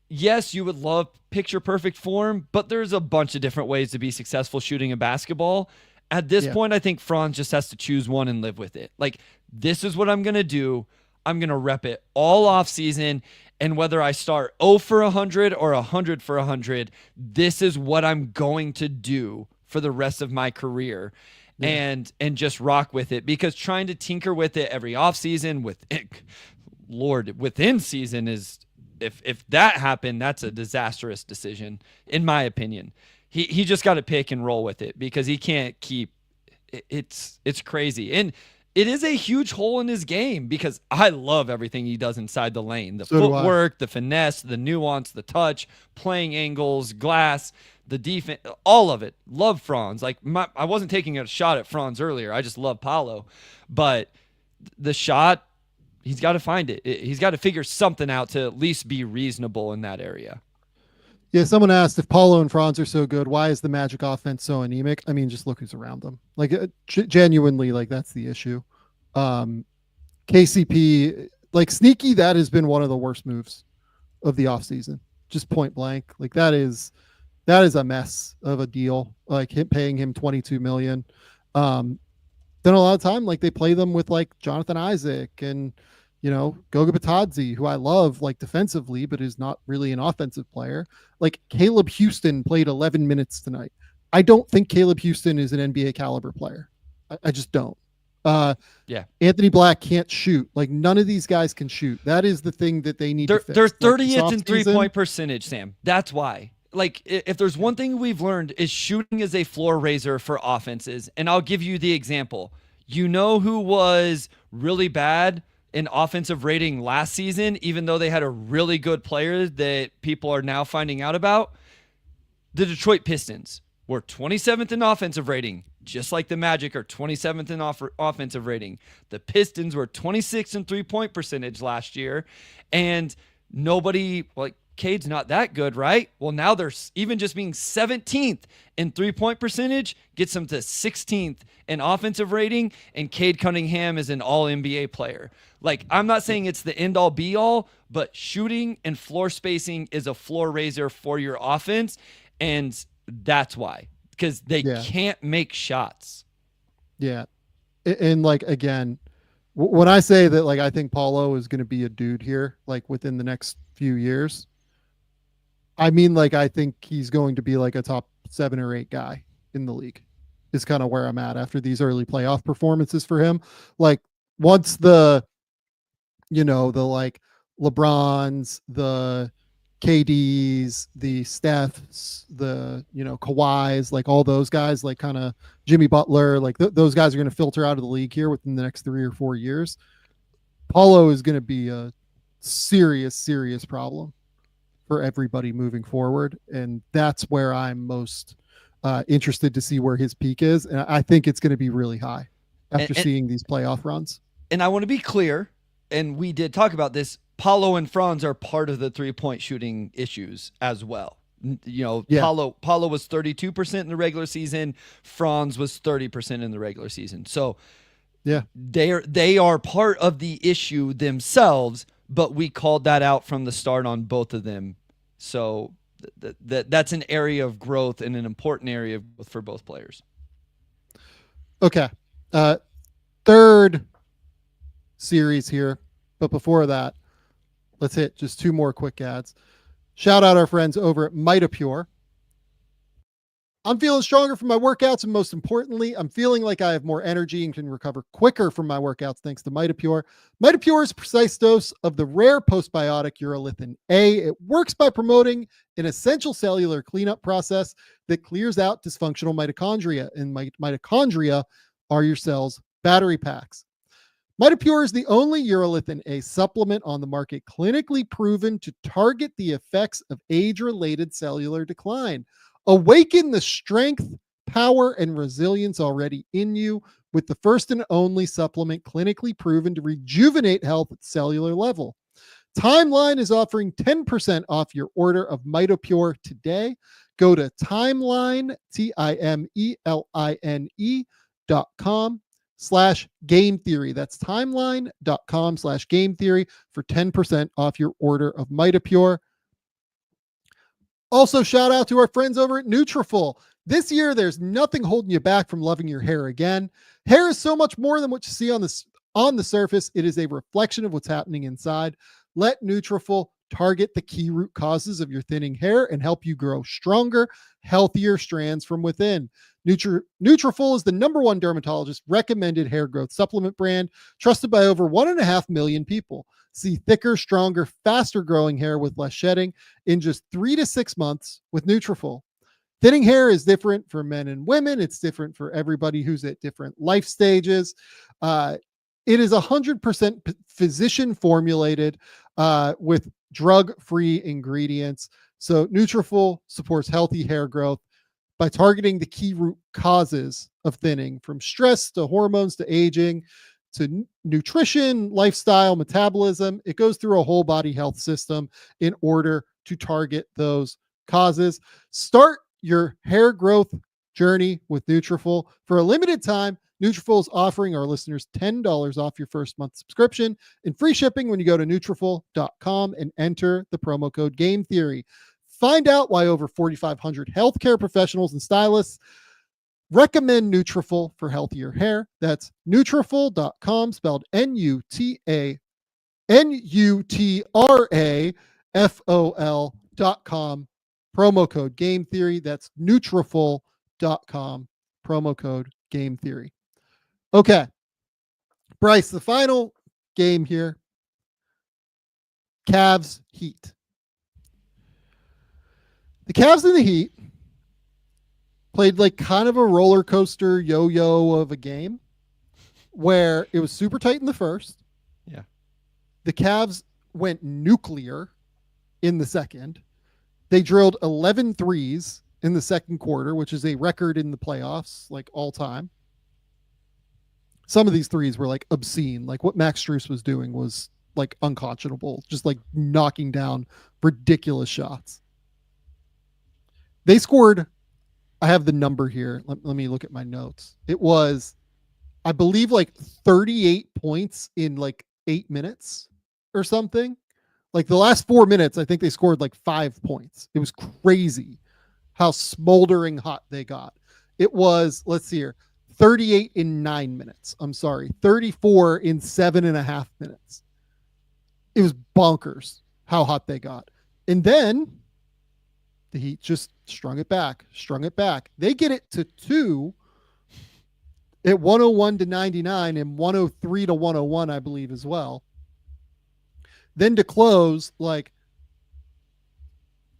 yes, you would love picture perfect form, but there's a bunch of different ways to be successful shooting a basketball. At this point, I think Franz just has to choose one and live with it. Like, this is what I'm going to do. I'm going to rep it all off season. And whether I start 0 for 100 or 100 for 100, this is what I'm going to do for the rest of my career. And just rock with it, because trying to tinker with it every offseason within season is, if that happened, that's a disastrous decision, in my opinion. He just got to pick and roll with it, because he can't keep it's crazy. And it is a huge hole in his game, because I love everything he does inside the lane. The footwork, the finesse, the nuance, the touch, playing angles, glass, the defense, all of it. Love Franz. Like, I wasn't taking a shot at Franz earlier. I just love Paolo. But the shot, he's got to find it. He's got to figure something out to at least be reasonable in that area. Yeah, someone asked, if Paolo and Franz are so good, why is the Magic offense so anemic? I mean, just look who's around them. Like, genuinely, like, that's the issue. KCP, like, sneaky, that has been one of the worst moves of the offseason. Just point blank. Like, that is a mess of a deal. Like, paying him $22 million. Then a lot of time, like, they play them with like Jonathan Isaac and, you know, Goga Batadze, who I love like defensively, but is not really an offensive player. Like, Caleb Houston played 11 minutes tonight. I don't think Caleb Houston is an NBA caliber player. I just don't. Anthony Black can't shoot. Like, none of these guys can shoot. That is the thing that they need to fix. They're 30th in 3-point percentage, Sam. That's why. Like, if there's one thing we've learned, is shooting is a floor raiser for offenses. And I'll give you the example. You know who was really bad in offensive rating last season, even though they had a really good player that people are now finding out about? The Detroit Pistons were 27th in offensive rating, just like the Magic are 27th in offensive rating. The Pistons were 26th in 3-point percentage last year. And nobody, like, Cade's not that good, right? Well, now they're even just being 17th in 3-point percentage gets them to 16th in offensive rating, and Cade Cunningham is an all-NBA player. Like, I'm not saying it's the end-all be-all, but shooting and floor spacing is a floor raiser for your offense, and that's why, because they can't make shots. Yeah. And like, again, when I say that, like, I think Paolo is going to be a dude here, like within the next few years, I mean, like, I think he's going to be like a top 7 or 8 guy in the league is kind of where I'm at after these early playoff performances for him. Like, once the, you know, the like LeBrons, the KDs, the Stephs, the, you know, Kawhis, like all those guys, like kind of Jimmy Butler, like those guys are going to filter out of the league here within the next 3 or 4 years. Paolo is going to be a serious problem for everybody moving forward. And that's where I'm most interested to see where his peak is. And I think it's going to be really high after seeing these playoff runs. And I want to be clear, and we did talk about this, Paolo and Franz are part of the 3-point shooting issues as well. You know, Paolo was 32% in the regular season. Franz was 30% in the regular season. So yeah, they are part of the issue themselves, but we called that out from the start on both of them. So that's an area of growth and an important area of growth for both players. Okay. Third series here. But before that, let's hit just 2 more quick ads. Shout out our friends over at MITOPURE. I'm feeling stronger from my workouts, and most importantly, I'm feeling like I have more energy and can recover quicker from my workouts thanks to MITOPURE. MITOPURE is a precise dose of the rare postbiotic urolithin A. It works by promoting an essential cellular cleanup process that clears out dysfunctional mitochondria, and mitochondria are your cell's battery packs. MITOPURE is the only urolithin A supplement on the market clinically proven to target the effects of age-related cellular decline. Awaken the strength, power, and resilience already in you with the first and only supplement clinically proven to rejuvenate health at cellular level. Timeline is offering 10% off your order of MITOPURE today. Go to timeline, timeline.com/game theory. That's timeline.com/game theory for 10% off your order of MITOPURE. Also, shout out to our friends over at NUTRAFOL. This year, there's nothing holding you back from loving your hair again. Hair is so much more than what you see on the surface. It is a reflection of what's happening inside. Let NUTRAFOL target the key root causes of your thinning hair and help you grow stronger, healthier strands from within. NUTRAFOL is the #1 dermatologist recommended hair growth supplement brand, trusted by over 1.5 million people. See thicker, stronger, faster growing hair with less shedding in just 3 to 6 months with NUTRAFOL. Thinning hair is different for men and women. It's different for everybody who's at different life stages. It is 100% physician formulated with drug-free ingredients. So NUTRAFOL supports healthy hair growth by targeting the key root causes of thinning, from stress to hormones to aging to nutrition, lifestyle, metabolism. It goes through a whole body health system in order to target those causes. Start your hair growth journey with NUTRAFOL. For a limited time, NUTRAFOL is offering our listeners $10 off your first month subscription and free shipping when you go to NUTRAFOL.com and enter the promo code Game Theory. Find out why over 4,500 healthcare professionals and stylists recommend NUTRAFOL for healthier hair. That's NUTRAFOL.com, spelled NUTRAFOL.com. Promo code Game Theory. That's NUTRAFOL.com. Promo code Game Theory. Okay, Bryce, the final game here. Cavs Heat. The Cavs and the Heat played like kind of a roller coaster yo-yo of a game where it was super tight in the first. Yeah. The Cavs went nuclear in the second. They drilled 11 threes in the second quarter, which is a record in the playoffs, like all time. Some of these threes were like obscene. Like what Max Strus was doing was like unconscionable, just like knocking down ridiculous shots. They scored, I have the number here. Let me look at my notes. It was, I believe, like 38 points in like 8 minutes or something. Like the last 4 minutes, I think they scored like 5 points. It was crazy how smoldering hot they got. It was, let's see here, 38 in 9 minutes. I'm sorry, 34 in 7.5 minutes. It was bonkers how hot they got. And then the Heat just strung it back. They get it to 2 at 101-99 and 103-101, I believe, as well. Then to close, like,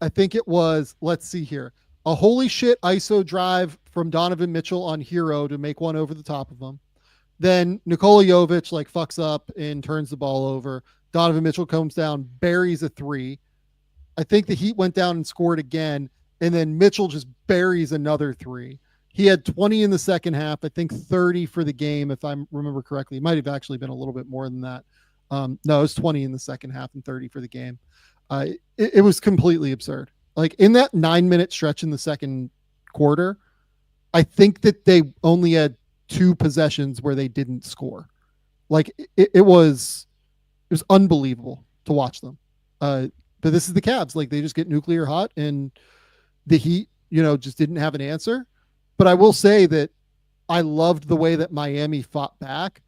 I think it was, let's see here, a holy shit ISO drive from Donovan Mitchell on Hero to make one over the top of him. Then Nikola Jovic like fucks up and turns the ball over. Donovan Mitchell comes down, buries a 3. I think the Heat went down and scored again, and then Mitchell just buries another 3. He had 20 in the second half, I think 30 for the game, if I remember correctly. It might have actually been a little bit more than that. No, it was 20 in the second half and 30 for the game. It was completely absurd. Like in that 9-minute stretch in the second quarter, I think that they only had 2 possessions where they didn't score. Like it was unbelievable to watch them. But this is the Cavs. Like they just get nuclear hot, and the Heat, just didn't have an answer. But I will say that I loved the way that Miami fought back.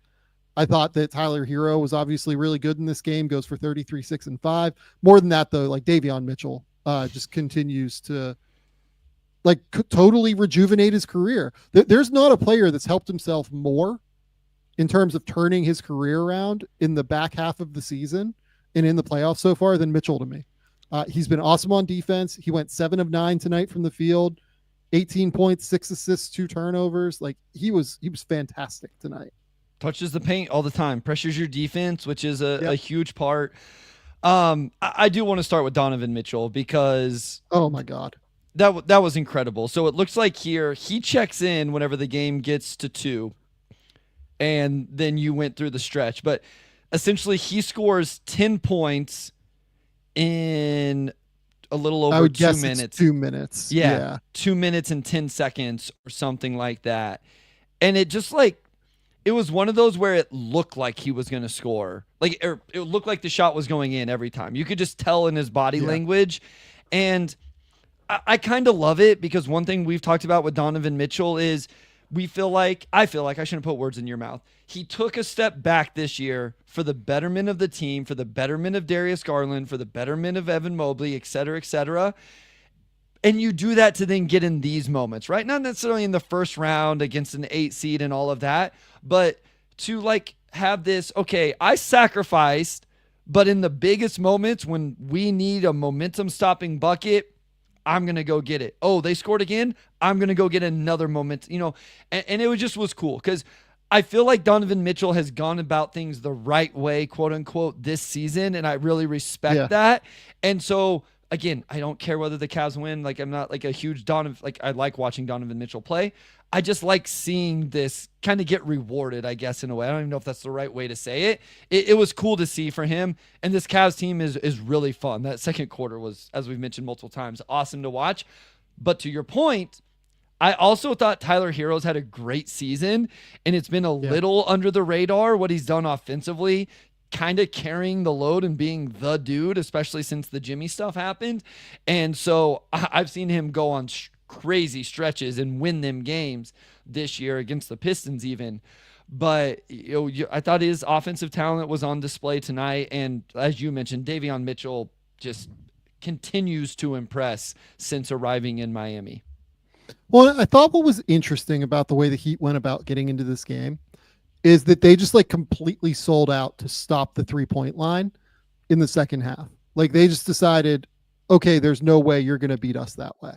I thought that Tyler Hero was obviously really good in this game, goes for 33, 6, and 5. More than that, though, like Davion Mitchell just continues to like totally rejuvenate his career. There's not a player that's helped himself more in terms of turning his career around in the back half of the season and in the playoffs so far than Mitchell to me. He's been awesome on defense. He went 7 of 9 tonight from the field, 18 points, 6 assists, 2 turnovers. Like he was fantastic tonight. Touches the paint all the time, pressures your defense, which is a huge part. I do want to start with Donovan Mitchell because oh my God, that was incredible. So it looks like here he checks in whenever the game gets to 2, and then you went through the stretch. But essentially, he scores 10 points in a little over 2 minutes. 2 minutes, yeah, 2 minutes and 10 seconds or something like that, and it just like. It was one of those where it looked like he was going to score. Like it looked like the shot was going in every time. You could just tell in his body language. And I kind of love it because one thing we've talked about with Donovan Mitchell is I feel like, I shouldn't put words in your mouth. He took a step back this year for the betterment of the team, for the betterment of Darius Garland, for the betterment of Evan Mobley, et cetera, et cetera. And you do that to then get in these moments, right? Not necessarily in the first round against an 8 seed and all of that, but to like have this, okay, I sacrificed, but in the biggest moments when we need a momentum stopping bucket, I'm going to go get it. Oh, they scored again. I'm going to go get another moment, and it was cool because I feel like Donovan Mitchell has gone about things the right way, quote unquote, this season. And I really respect that. And so, again, I don't care whether the Cavs win. Like, I'm not like a huge I like watching Donovan Mitchell play. I just like seeing this kind of get rewarded, I guess, in a way. I don't even know if that's the right way to say it. It was cool to see for him. And this Cavs team is really fun. That second quarter was, as we've mentioned multiple times, awesome to watch. But to your point, I also thought Tyler Hero's had a great season, and it's been a little under the radar what he's done offensively, kind of carrying the load and being the dude, especially since the Jimmy stuff happened. And so I've seen him go on crazy stretches and win them games this year against the Pistons even. But I thought his offensive talent was on display tonight. And as you mentioned, Davion Mitchell just continues to impress since arriving in Miami. Well, I thought what was interesting about the way the Heat went about getting into this game is that they just like completely sold out to stop the 3-point line in the second half. Like they just decided, okay, there's no way you're going to beat us that way.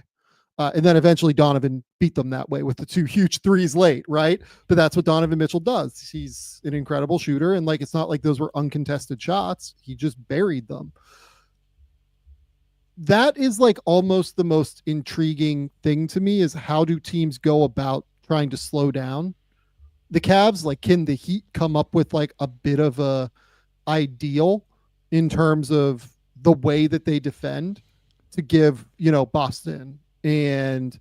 And then eventually Donovan beat them that way with the 2 huge threes late, right? But that's what Donovan Mitchell does. He's an incredible shooter. And like, it's not like those were uncontested shots. He just buried them. that is like almost the most intriguing thing to me is how do teams go about trying to slow down the Cavs? Like, can the Heat come up with like a bit of a ideal in terms of the way that they defend to give, Boston and,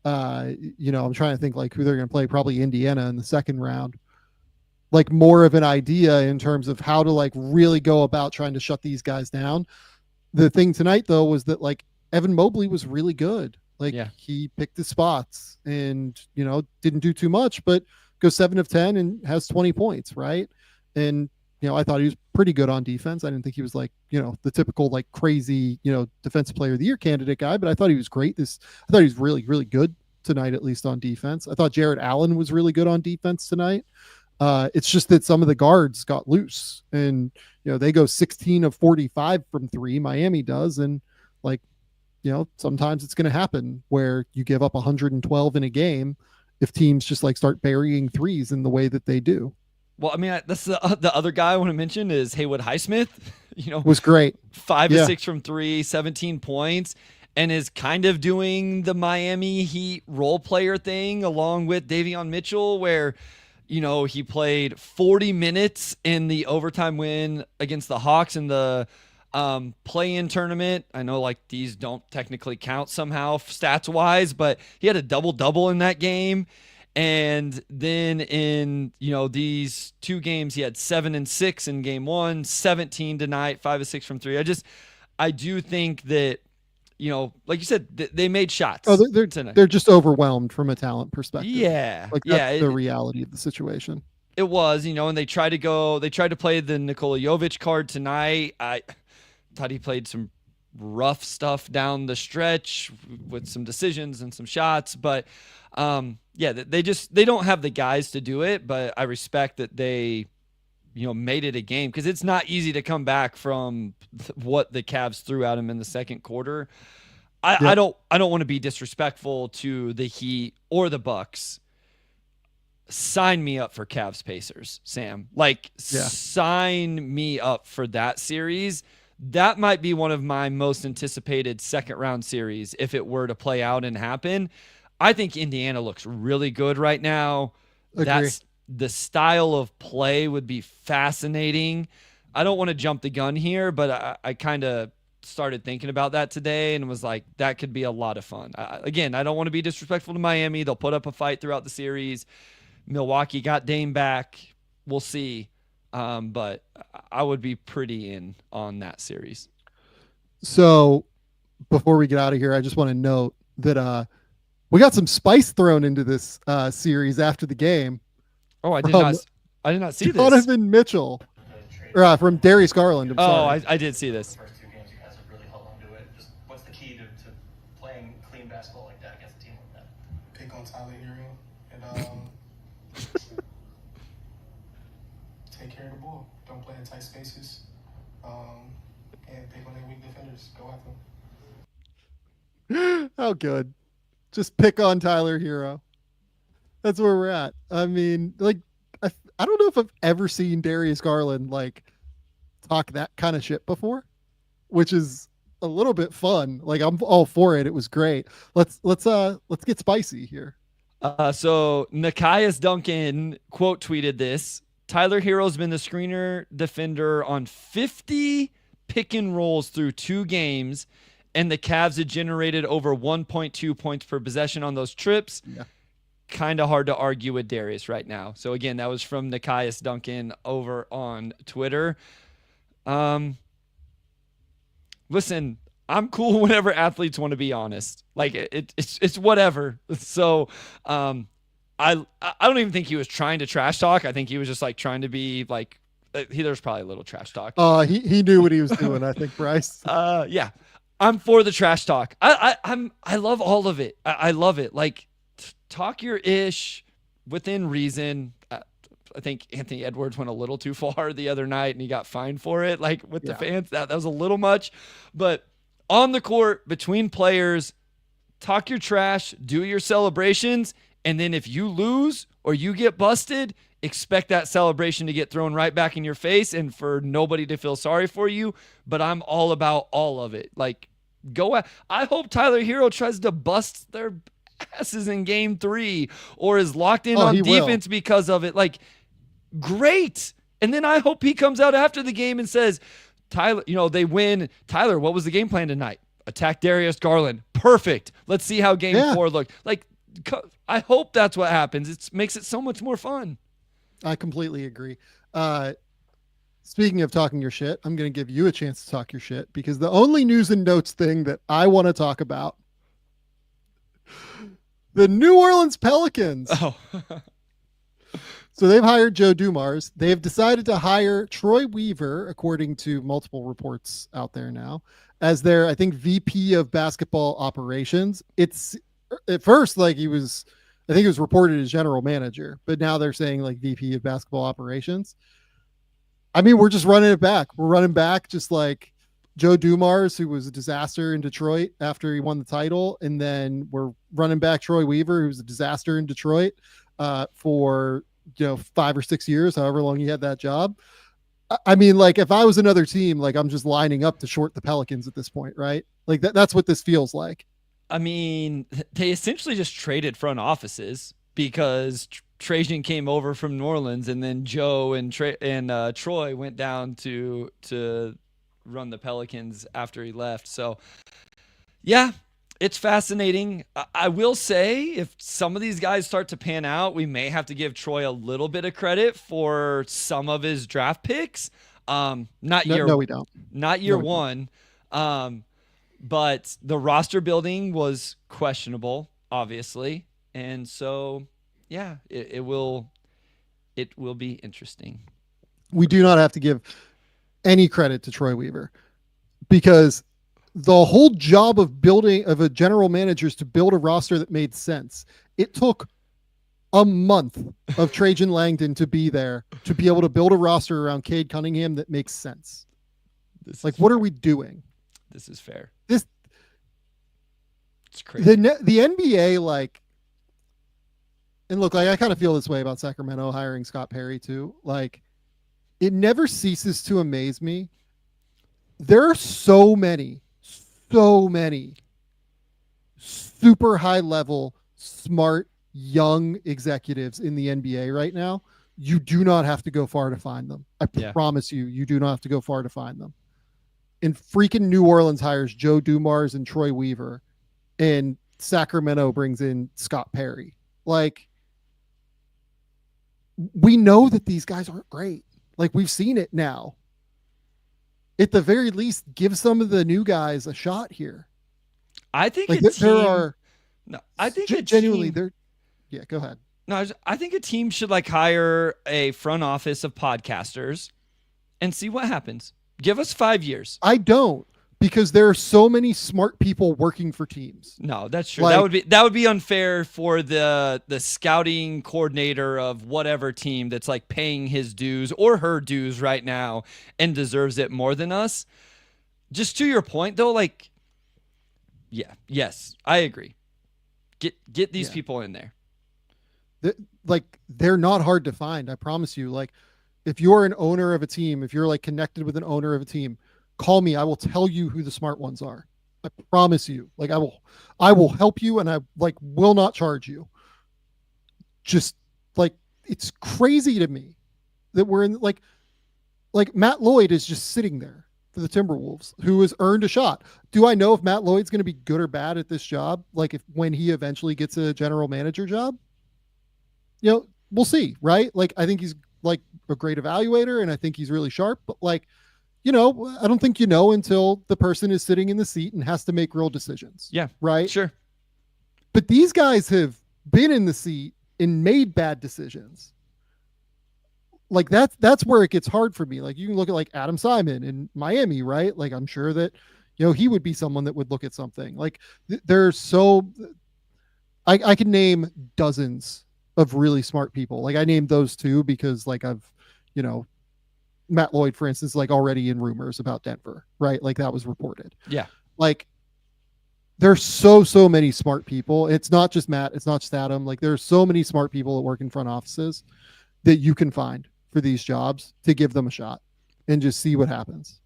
I'm trying to think like who they're going to play, probably Indiana in the second round, like more of an idea in terms of how to like really go about trying to shut these guys down. The thing tonight though was that like Evan Mobley was really good. Like he picked his spots and, didn't do too much, but goes 7 of 10 and has 20 points. Right. And, I thought he was pretty good on defense. I didn't think he was like, the typical like crazy, defensive player of the year candidate guy, but I thought he was great. I thought he was really, really good tonight, at least on defense. I thought Jarrett Allen was really good on defense tonight. It's just that some of the guards got loose and, they go 16 of 45 from three. Miami does. And like, sometimes it's going to happen where you give up 112 in a game if teams just like start burying threes in the way that they do. Well, I mean, that's the other guy I want to mention is Haywood Highsmith, was great. 5 of 6 from three, 17 points, and is kind of doing the Miami Heat role player thing along with Davion Mitchell, where, he played 40 minutes in the overtime win against the Hawks in the play-in tournament. I know like these don't technically count somehow stats wise, but he had a double-double in that game. And then in, these two games, he had 7 and 6 in game 1, 17 tonight, 5 of 6 from three. I do think that, like you said, they made shots. Oh, they're just overwhelmed from a talent perspective. Yeah. Like that's the reality of the situation. It was, and they tried to play the Nikola Jovic card tonight. I thought he played some rough stuff down the stretch with some decisions and some shots, but they don't have the guys to do it, but I respect that they, made it a game because it's not easy to come back from what the Cavs threw at him in the second quarter. I don't want to be disrespectful to the Heat or the Bucks. Sign me up for Cavs Pacers, Sam. Sign me up for that series. That might be one of my most anticipated second round series if it were to play out and happen. I think Indiana looks really good right now. Agree. That's the style of play would be fascinating. I don't want to jump the gun here, but I kind of started thinking about that today and was like, that could be a lot of fun. Again, I don't want to be disrespectful to Miami. They'll put up a fight throughout the series. Milwaukee got Dame back. We'll see. But I would be pretty in on that series. So before we get out of here, I just want to note that we got some spice thrown into this series after the game. Oh, I did not see Donovan Mitchell from Darius Garland. I'm sorry. I did see this. First 2 games, you guys have really held on to it. Just what's the key to playing clean basketball like that against a team like that? Pick on Tyler Hero and take care of the ball. Don't play in tight spaces. And pick on their weak defenders. Go after them. How good. Just pick on Tyler Hero. That's where we're at. I mean, like, I don't know if I've ever seen Darius Garland like talk that kind of shit before, which is a little bit fun. Like, I'm all for it. It was great. Let's get spicy here. So Nekias Duncan quote tweeted this. Tyler Hero's been the screener defender on 50 pick and rolls through 2 games, and the Cavs had generated over 1.2 points per possession on those trips. Yeah. Kind of hard to argue with Darius right now. So again, that was from Nekias Duncan over on Twitter. Listen, I'm cool whenever athletes want to be honest. Like it's whatever. So I don't even think he was trying to trash talk. I think he was just like trying to be like there's probably a little trash talk. He knew what he was doing, I think, Bryce. Yeah. I'm for the trash talk. I love all of it. I love it. Like, talk your ish within reason. I think Anthony Edwards went a little too far the other night and he got fined for it. Like with the fans, that was a little much. But on the court, between players, talk your trash, do your celebrations, and then if you lose or you get busted, expect that celebration to get thrown right back in your face and for nobody to feel sorry for you. But I'm all about all of it. Like, I hope Tyler Hero tries to bust their asses in game 3 or is locked in on defense because of it. Like, great. And then I hope he comes out after the game and says, Tyler, they win. Tyler, what was the game plan tonight? Attack Darius Garland. Perfect. Let's see how game 4 looked. Like, I hope that's what happens. It makes it so much more fun. I completely agree. Speaking of talking your shit, I'm going to give you a chance to talk your shit because the only news and notes thing that I want to talk about, the New Orleans Pelicans. Oh. So they've hired Joe Dumars. They have decided to hire Troy Weaver, according to multiple reports out there now, as their, I think, VP of basketball operations. It's at first like I think he was reported as general manager, but now they're saying like VP of basketball operations. I mean, we're just running it back. We're running back just like Joe Dumars, who was a disaster in Detroit after he won the title. And then we're running back Troy Weaver, who was a disaster in Detroit for 5 or 6 years, however long he had that job. I mean, like if I was another team, like I'm just lining up to short the Pelicans at this point, right? Like that's what this feels like. I mean, they essentially just traded front offices because Trajan came over from New Orleans, and then Joe and Troy went down to run the Pelicans after he left. So, yeah, it's fascinating. I will say, if some of these guys start to pan out, we may have to give Troy a little bit of credit for some of his draft picks. No, we don't. Not year one. But the roster building was questionable, obviously, and so. Yeah, it will be interesting. We do not have to give any credit to Troy Weaver because the whole job of a general manager is to build a roster that made sense. It took a month of Trajan Langdon to be there to be able to build a roster around Cade Cunningham that makes sense. What are we doing? This is fair. It's crazy. The NBA, and look, I kind of feel this way about Sacramento hiring Scott Perry too. Like, it never ceases to amaze me. There are so many super high level, smart, young executives in the NBA right now. You do not have to go far to find them. I promise you do not have to go far to find them. And freaking New Orleans hires Joe Dumars and Troy Weaver, and Sacramento brings in Scott Perry. Like, we know that these guys aren't great. Like, we've seen it now. At the very least, give some of the new guys a shot here. I think genuinely. Yeah, go ahead. No, I think a team should hire a front office of podcasters and see what happens. Give us 5 years. I don't, because there are so many smart people working for teams. No, that's true. That would be unfair for the scouting coordinator of whatever team that's paying his dues or her dues right now and deserves it more than us. Just to your point though, yes, I agree. Get these people in there. They're not hard to find. I promise you. If you're an owner of a team, if you're connected with an owner of a team, call me. I will tell you who the smart ones are. I promise you. I will help you, and I will not charge you. Just it's crazy to me that we're in Matt Lloyd is just sitting there for the Timberwolves, who has earned a shot. Do I know if Matt Lloyd's going to be good or bad at this job? When he eventually gets a general manager job, we'll see, right? I think he's a great evaluator, and I think he's really sharp, but I don't think until the person is sitting in the seat and has to make real decisions. Yeah. Right. Sure. But these guys have been in the seat and made bad decisions. That's where it gets hard for me. You can look at Adam Simon in Miami, right? I'm sure that, he would be someone that would look at something there's I can name dozens of really smart people. I named those two because I've, Matt Lloyd, for instance, already in rumors about Denver, right? That was reported. Yeah. There's so many smart people. It's not just Matt. It's not just Adam. There's so many smart people that work in front offices that you can find for these jobs to give them a shot and just see what happens.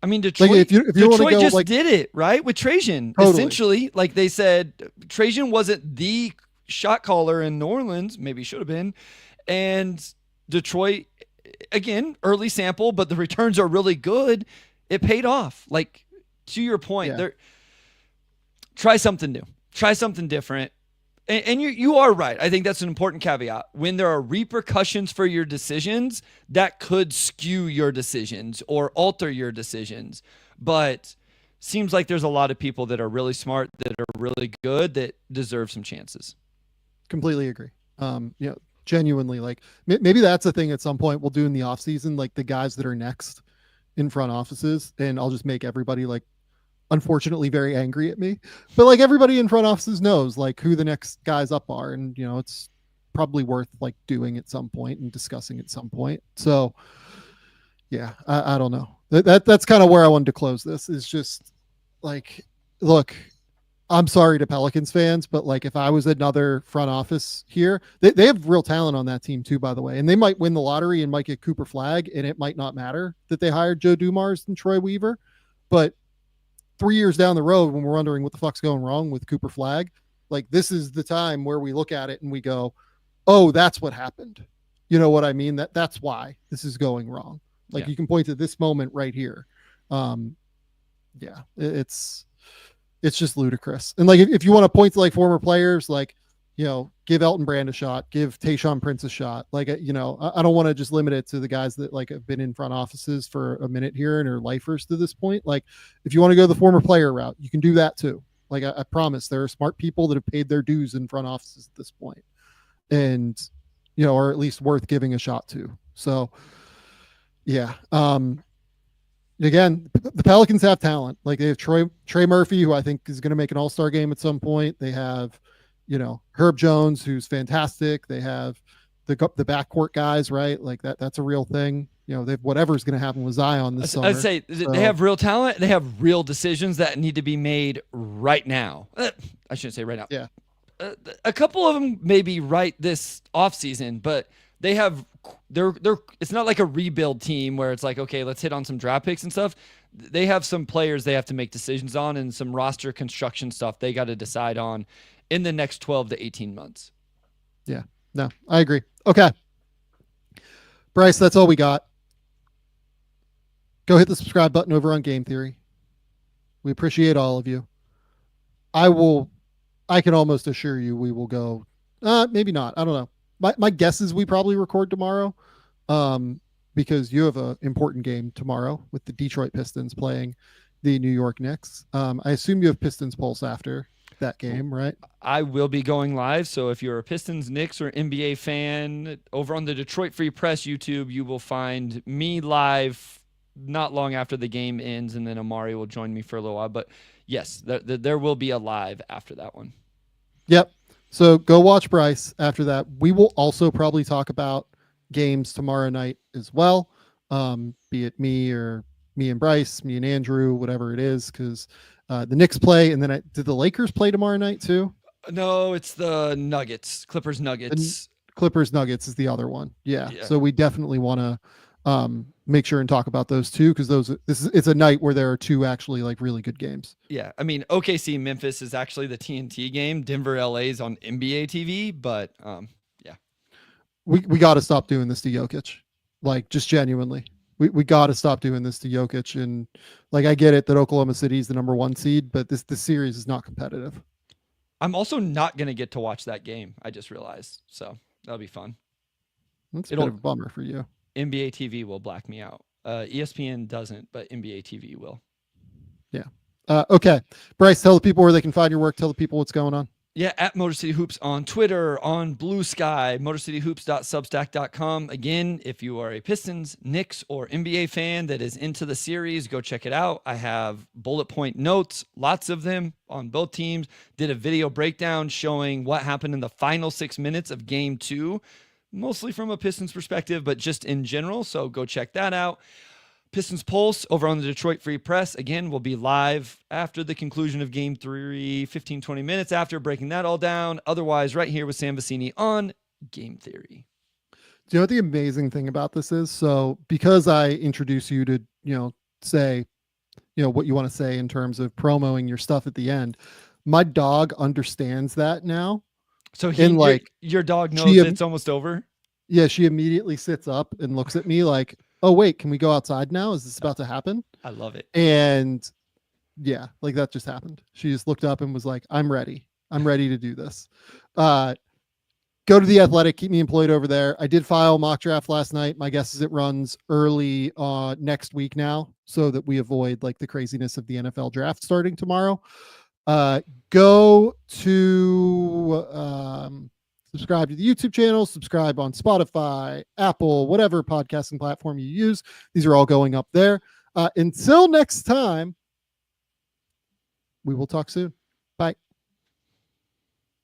I mean, Detroit, Like if you want to Detroit go just like did it, right? With Trajan. Totally. Essentially, like they said, Trajan wasn't the shot caller in New Orleans. Maybe he should have been. And Detroit, again, early sample, but the returns are really good. It paid off. Like, to your point, Yeah. try something new. Try something different. And you are right. I think that's an important caveat. When there are repercussions for your decisions, that could skew your decisions or alter your decisions. But seems like there's a lot of people that are really smart, that are really good, that deserve some chances. Completely agree. Genuinely, like maybe that's a thing at some point we'll do in the off season, like the guys that are next in front offices, and I'll just make everybody like unfortunately very angry at me, but like everybody in front offices knows like who the next guys up are, and it's probably worth like doing at some point and discussing at some point. So yeah, I don't know. That's kind of where I wanted to close this, is just like, look, I'm sorry to Pelicans fans, but like if I was another front office here, they have real talent on that team too, by the way, and they might win the lottery and might get Cooper Flag, and it might not matter that they hired Joe Dumars and Troy Weaver, but 3 years down the road, when we're wondering what the fuck's going wrong with Cooper Flag, like this is the time where we look at it and we go, oh, that's what happened. You know what I mean? That's why this is going wrong. Like you can point to this moment right here. It's just ludicrous. And like, if you want to point to like former players, like, give Elton Brand a shot, give Tayshaun Prince a shot. Like, I don't want to just limit it to the guys that like have been in front offices for a minute here and are lifers to this point. Like, if you want to go the former player route, you can do that too. Like, I promise there are smart people that have paid their dues in front offices at this point, and, are at least worth giving a shot to. So yeah. Again, the Pelicans have talent. Like they have Trey Murphy, who I think is going to make an all-star game at some point. They have, Herb Jones, who's fantastic. They have the backcourt guys, right? Like that's a real thing. They have whatever's going to happen with Zion this summer. I'd say they have real talent. They have real decisions that need to be made right now. I shouldn't say right now. Yeah. A couple of them maybe right this offseason, but they're it's not like a rebuild team where it's like, okay, let's hit on some draft picks and stuff. They have some players they have to make decisions on, and some roster construction stuff they got to decide on in the next 12 to 18 months. Yeah, no, I agree. Okay, Bryce, that's all we got. Go hit the subscribe button over on Game Theory. We appreciate all of you. I can almost assure you we will go, maybe not, I don't know. My guess is we probably record tomorrow, because you have an important game tomorrow with the Detroit Pistons playing the New York Knicks. I assume you have Pistons Pulse after that game, right? I will be going live, so if you're a Pistons, Knicks, or NBA fan, over on the Detroit Free Press YouTube, you will find me live not long after the game ends, and then Amari will join me for a little while. But yes, there will be a live after that one. Yep. So go watch Bryce after that. We will also probably talk about games tomorrow night as well, be it me and Bryce, me and Andrew, whatever it is, because the Knicks play, and then did the Lakers play tomorrow night too? No, it's the Nuggets, Clippers Nuggets. Clippers Nuggets is the other one. Yeah. So we definitely want to make sure and talk about those two, because it's a night where there are two actually like really good games. Yeah, I mean, OKC Memphis is actually the TNT game. Denver LA is on NBA TV, but yeah, we got to stop doing this to Jokic. Like, just genuinely, we got to stop doing this to Jokic. And like, I get it that Oklahoma City is the number 1 seed, but this series is not competitive. I'm also not gonna get to watch that game. I just realized, so that'll be fun. That's a bit of a bummer for you. NBA TV will black me out. ESPN doesn't, but NBA TV will. Yeah. Okay. Bryce, tell the people where they can find your work. Tell the people what's going on. Yeah, at Motor City Hoops on Twitter, on Blue Sky, motorcityhoops.substack.com. Again, if you are a Pistons, Knicks, or NBA fan that is into the series, go check it out. I have bullet point notes, lots of them on both teams. Did a video breakdown showing what happened in the final 6 minutes of Game 2. Mostly from a Pistons perspective, but just in general. So go check that out. Pistons Pulse over on the Detroit Free Press. Again, will be live after the conclusion of Game 3, 15, 20 minutes after, breaking that all down. Otherwise, right here with Sam Vecenie on Game Theory. Do you know what the amazing thing about this is? So because I introduce you to, say what you want to say in terms of promoting your stuff at the end. My dog understands that now. So your dog knows it's almost over? Yeah, she immediately sits up and looks at me like, oh, wait, can we go outside now? Is this about to happen? I love it. And yeah, like that just happened. She just looked up and was like, I'm ready. I'm ready to do this. Go to The Athletic. Keep me employed over there. I did file a mock draft last night. My guess is it runs early next week now so that we avoid like the craziness of the NFL draft starting tomorrow. Go to subscribe to the YouTube channel, subscribe on Spotify, Apple, whatever podcasting platform you use. These are all going up there. Until next time, we will talk soon.